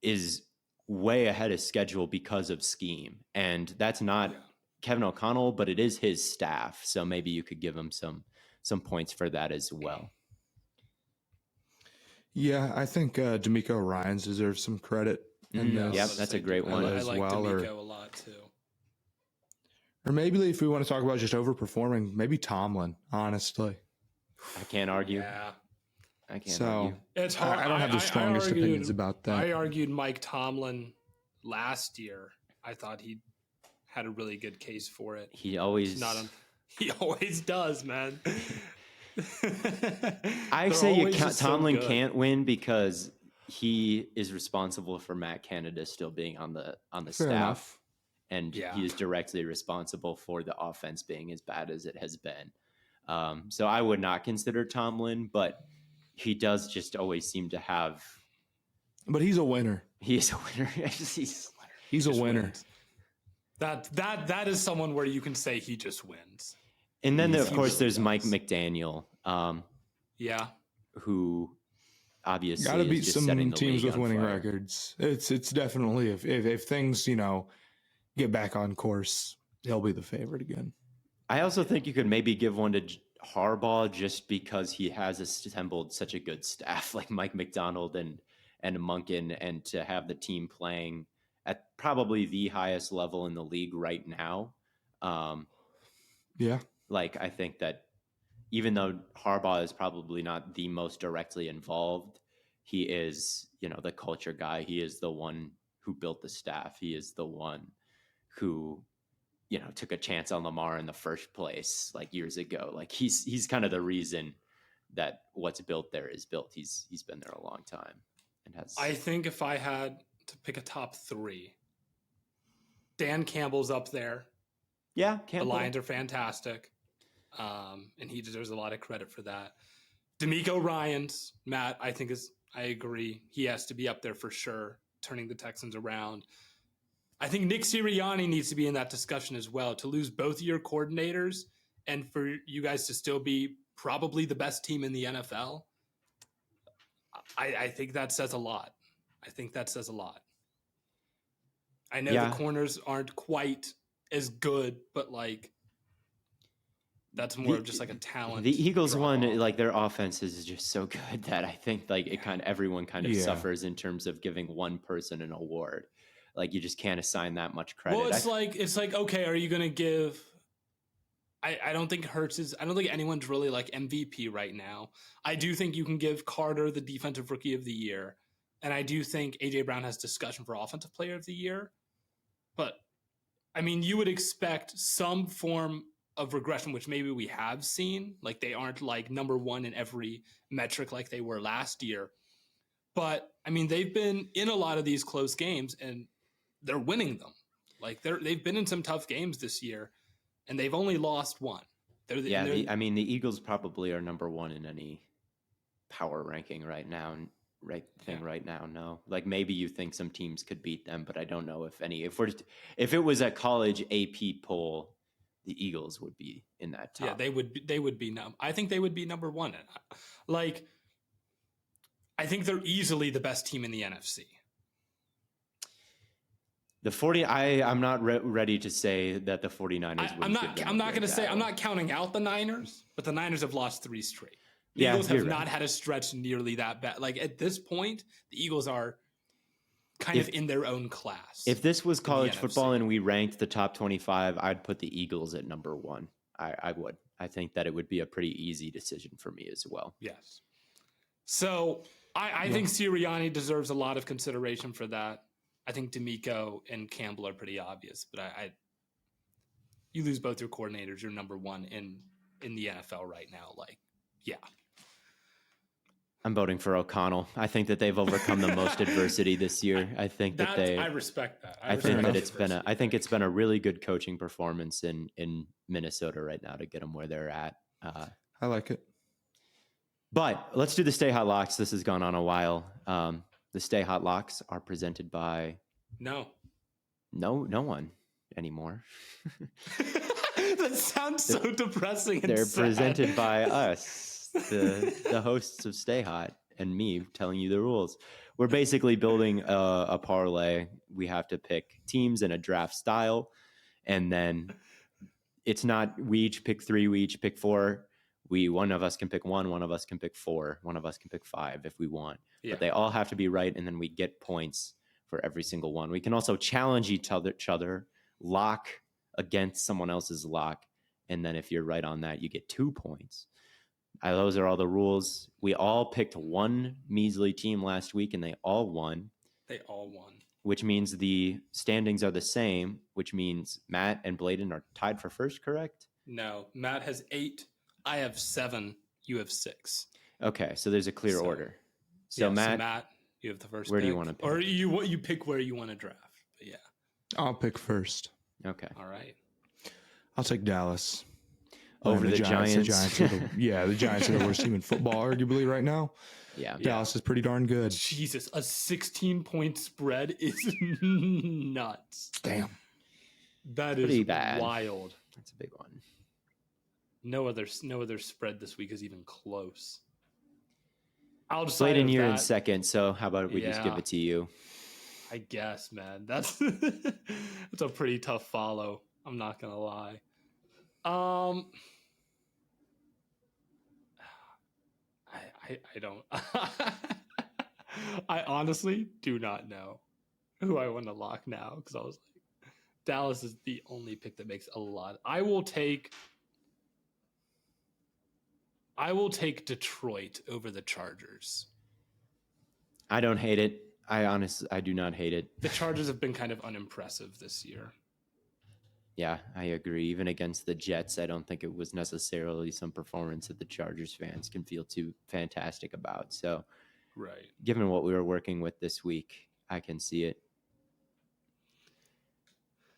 is way ahead of schedule because of scheme. And that's not Kevin O'Connell, but it is his staff. So maybe you could give him some points for that as well. Yeah, I think D'Amico Ryans deserves some credit. Yep, that's a great one. I as like well, D'Amico a lot too. Or maybe if we want to talk about just overperforming, maybe Tomlin, honestly. I can't argue. Yeah. I can't argue. It's hard. I don't have the strongest opinions about that. I argued Mike Tomlin last year. I thought he had a really good case for it. He always does, man. I say Tomlin can't win because he is responsible for Matt Canada still being on the staff. Enough. And he is directly responsible for the offense being as bad as it has been. So I would not consider Tomlin, but he does just always seem to have. But he's a winner. He is a winner. He's a winner. That is someone where you can say he just wins. And then, of course, there's Mike McDaniel. Who obviously got to beat just some teams with winning records. It's definitely if things get back on course, he'll be the favorite again. I also think you could maybe give one to Harbaugh just because he has assembled such a good staff like Mike McDonald and Monken, and to have the team playing at probably the highest level in the league right now. Like I think that even though Harbaugh is probably not the most directly involved, he is, the culture guy. He is the one who built the staff. He is the one who, took a chance on Lamar in the first place, like years ago. Like he's kind of the reason that what's built there is built. He's been there a long time and has. I think if I had to pick a top three, Dan Campbell's up there. Yeah, Campbell. The Lions are fantastic. And he deserves a lot of credit for that. D'Amico Ryans, Matt, I agree. He has to be up there for sure, turning the Texans around. I think Nick Sirianni needs to be in that discussion as well. To lose both of your coordinators and for you guys to still be probably the best team in the NFL, I think that says a lot. I know the corners aren't quite as good, but that's more of just like a talent. The Eagles one, like their offense is just so good that I think everyone suffers in terms of giving one person an award. Like you just can't assign that much credit. Well, it's like okay, are you going to give? I don't think I don't think anyone's really like MVP right now. I do think you can give Carter the Defensive Rookie of the Year, and I do think AJ Brown has discussion for Offensive Player of the Year. But I mean, you would expect some form of regression, which maybe we have seen. Like they aren't like number one in every metric like they were last year. But I mean, they've been in a lot of these close games and they're winning them. Like they've been in some tough games this year and they've only lost one. The Eagles probably are number one in any power ranking right now. Right now, no. Like maybe you think some teams could beat them, but I don't know if any. If it was a college AP poll, the Eagles would be in that top. Yeah, they would be I think they would be number one. Like, I think they're easily the best team in the NFC. I'm not ready to say that the 49ers I'm not going to say, I'm not counting out the Niners, but the Niners have lost 3 straight. The Eagles have not had a stretch nearly that bad. Like, at this point, the Eagles are kind of in their own class. If this was college football and we ranked the top 25, I'd put the Eagles at number 1. I would. I think that it would be a pretty easy decision for me as well. Yes. So I think Sirianni deserves a lot of consideration for that. I think D'Amico and Campbell are pretty obvious, but you lose both your coordinators, you're number 1 in the NFL right now. Like, yeah. I'm voting for O'Connell. I think that they've overcome the most adversity this year. I think that I respect that. I think it's been a really good coaching performance in Minnesota right now to get them where they're at. I like it. But let's do the Stay Hot Locks. This has gone on a while. The Stay Hot Locks are presented by no one anymore. That sounds so depressing. They're presented by us, the hosts of Stay Hot, and me telling you the rules. We're basically building a parlay. We have to pick teams in a draft style, and then it's not we each pick 3, we each pick 4. One of us can pick 1, one of us can pick 4, one of us can pick 5 if we want. Yeah. But they all have to be right, and then we get points for every single one. We can also challenge each other, lock against someone else's lock, and then if you're right on that, you get 2 points. Those are all the rules. We all picked one measly team last week, and they all won. Which means the standings are the same, which means Matt and Blaiden are tied for first, correct? No, Matt has 8. I have 7. You have 6. Okay, so there's a clear order. So Matt, you have the first. Where pick. Do you want to pick? Or you pick where you want to draft? But yeah, I'll pick first. Okay. All right. I'll take Dallas over the Giants. The Giants are the worst team in football, arguably, right now. Yeah, Dallas is pretty darn good. Jesus, a 16-point spread is nuts. Damn, that pretty is bad. Wild. That's a big one. No other spread this week is even close. Blaiden, you're in second, so how about we just give it to you? I guess, man. That's a pretty tough follow. I'm not gonna lie. I don't. I honestly do not know who I want to lock now because I was like, Dallas is the only pick that makes a lot. I will take Detroit over the Chargers. I don't hate it. I do not hate it. The Chargers have been kind of unimpressive this year. Yeah, I agree. Even against the Jets, I don't think it was necessarily some performance that the Chargers fans can feel too fantastic about. So, right. Given what we were working with this week, I can see it.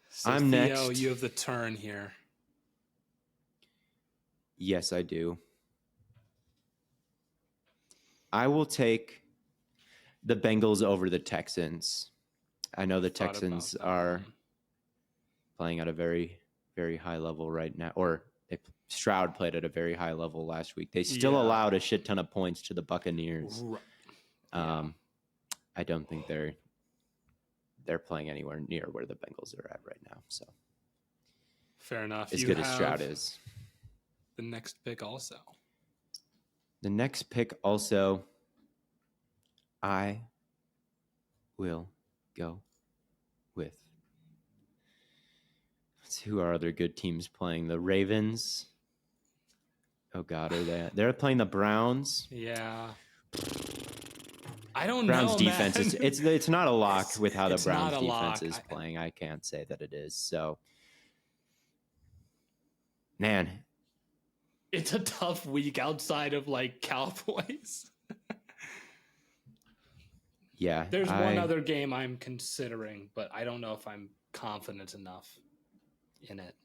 So I'm Theo, next. You have the turn here. Yes, I do. I will take the Bengals over the Texans. I know the Texans are playing at a very, very high level right now. Or Stroud played at a very high level last week. They still allowed a shit ton of points to the Buccaneers. I don't think they're playing anywhere near where the Bengals are at right now. So fair enough. As good as Stroud is. The next pick also. I will go with. Let's see who are other good teams playing. The Ravens. Oh God, are they? They're playing the Browns. Yeah. I don't Browns know. Defense Man. It's not a lock with how the Browns defense lock. is playing. I can't say that it is. So, man, it's a tough week outside of like Cowboys. Yeah. There's one other game I'm considering, but I don't know if I'm confident enough in it.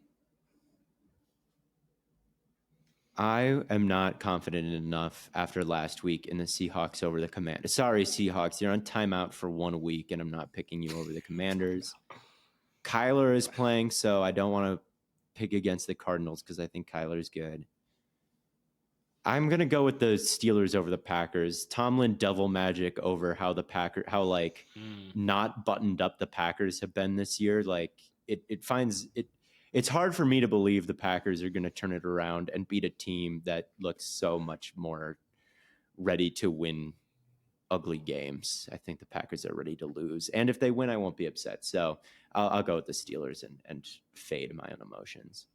I am not confident enough after last week in the Seahawks over the Commanders. Sorry, Seahawks, you're on timeout for 1 week, and I'm not picking you over the Commanders. Kyler is playing, so I don't want to pick against the Cardinals because I think Kyler's good. I'm gonna go with the Steelers over the Packers. Tomlin devil magic over how not buttoned up the Packers have been this year. Like it's hard for me to believe the Packers are gonna turn it around and beat a team that looks so much more ready to win ugly games. I think the Packers are ready to lose, and if they win, I won't be upset. So I'll go with the Steelers and fade my own emotions.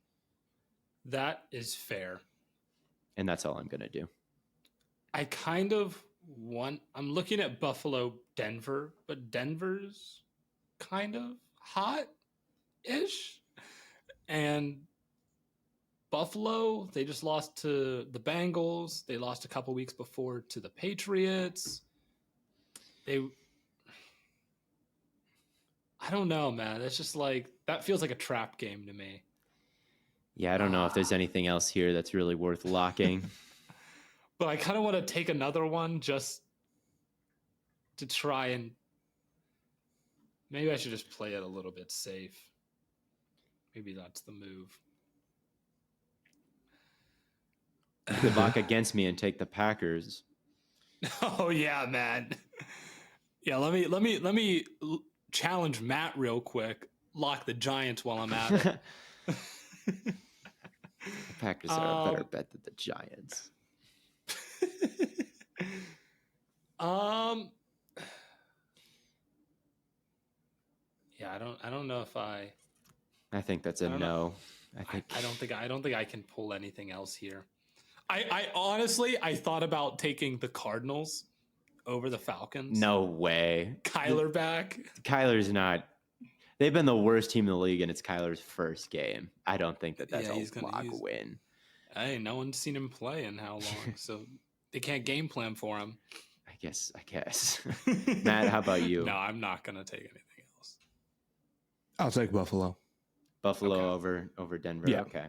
That is fair. And that's all I'm going to do. I kind of I'm looking at Buffalo, Denver, but Denver's kind of hot-ish. And Buffalo, they just lost to the Bengals. They lost a couple weeks before to the Patriots. I don't know, man. It's just like, that feels like a trap game to me. Yeah, I don't know if there's anything else here that's really worth locking. But I kind of want to take another one just to try and... Maybe I should just play it a little bit safe. Maybe that's the move. You could lock against me and take the Packers. Oh yeah, man. Yeah, let me challenge Matt real quick. Lock the Giants while I'm at it. The Packers are a better bet than the Giants. Yeah, I don't know if I think that's a no. I don't think I can pull anything else here. I honestly thought about taking the Cardinals over the Falcons. No way. Kyler back. Kyler's not. They've been the worst team in the league, and it's Kyler's first game. I don't think that's a lock win. Hey, no one's seen him play in how long, so they can't game plan for him. I guess. Matt, how about you? No, I'm not going to take anything else. I'll take Buffalo. Buffalo over Denver. Yeah. Okay.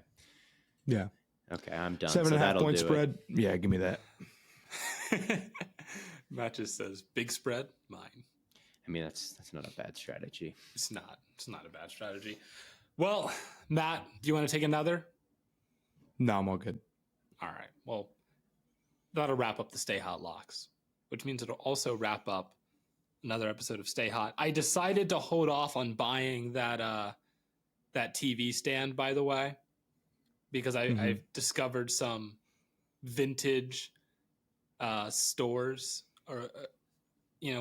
Yeah. Okay, I'm done. 7.5 point spread. Yeah, give me that. Matt just says big spread, mine. I mean, that's not a bad strategy. It's not a bad strategy. Well, Matt, do you want to take another? No, I'm all good. All right. Well, that'll wrap up the Stay Hot locks, which means it'll also wrap up another episode of Stay Hot. I decided to hold off on buying that TV stand, by the way, because I've discovered some vintage stores or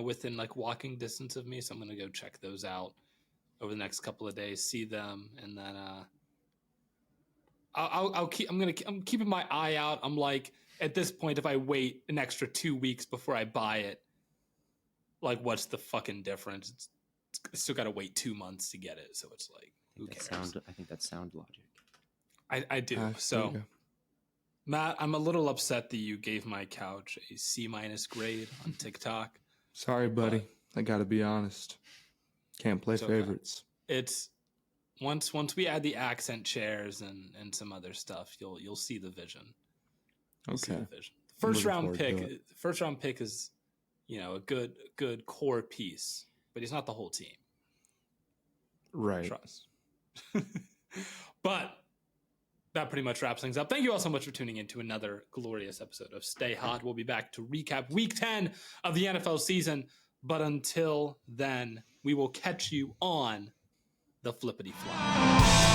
within like walking distance of me, so I'm gonna go check those out over the next couple of days, see them, and then I'm keeping my eye out. I'm like, at this point, if I wait an extra 2 weeks before I buy it, like, what's the fucking difference? It's still got to wait 2 months to get it, so it's like, who cares? I think that's sound logic. I do. So, Matt, I'm a little upset that you gave my couch a C- grade on TikTok. Sorry, buddy. I got to be honest. Can't play favorites. It's once we add the accent chairs and some other stuff, you'll see the vision. You'll see the vision. First round pick is, a good core piece, but he's not the whole team. Right. Trust. But that pretty much wraps things up. Thank you all so much for tuning in to another glorious episode of Stay Hot. We'll be back to recap Week 10 of the NFL season. But until then, we will catch you on the flippity flop.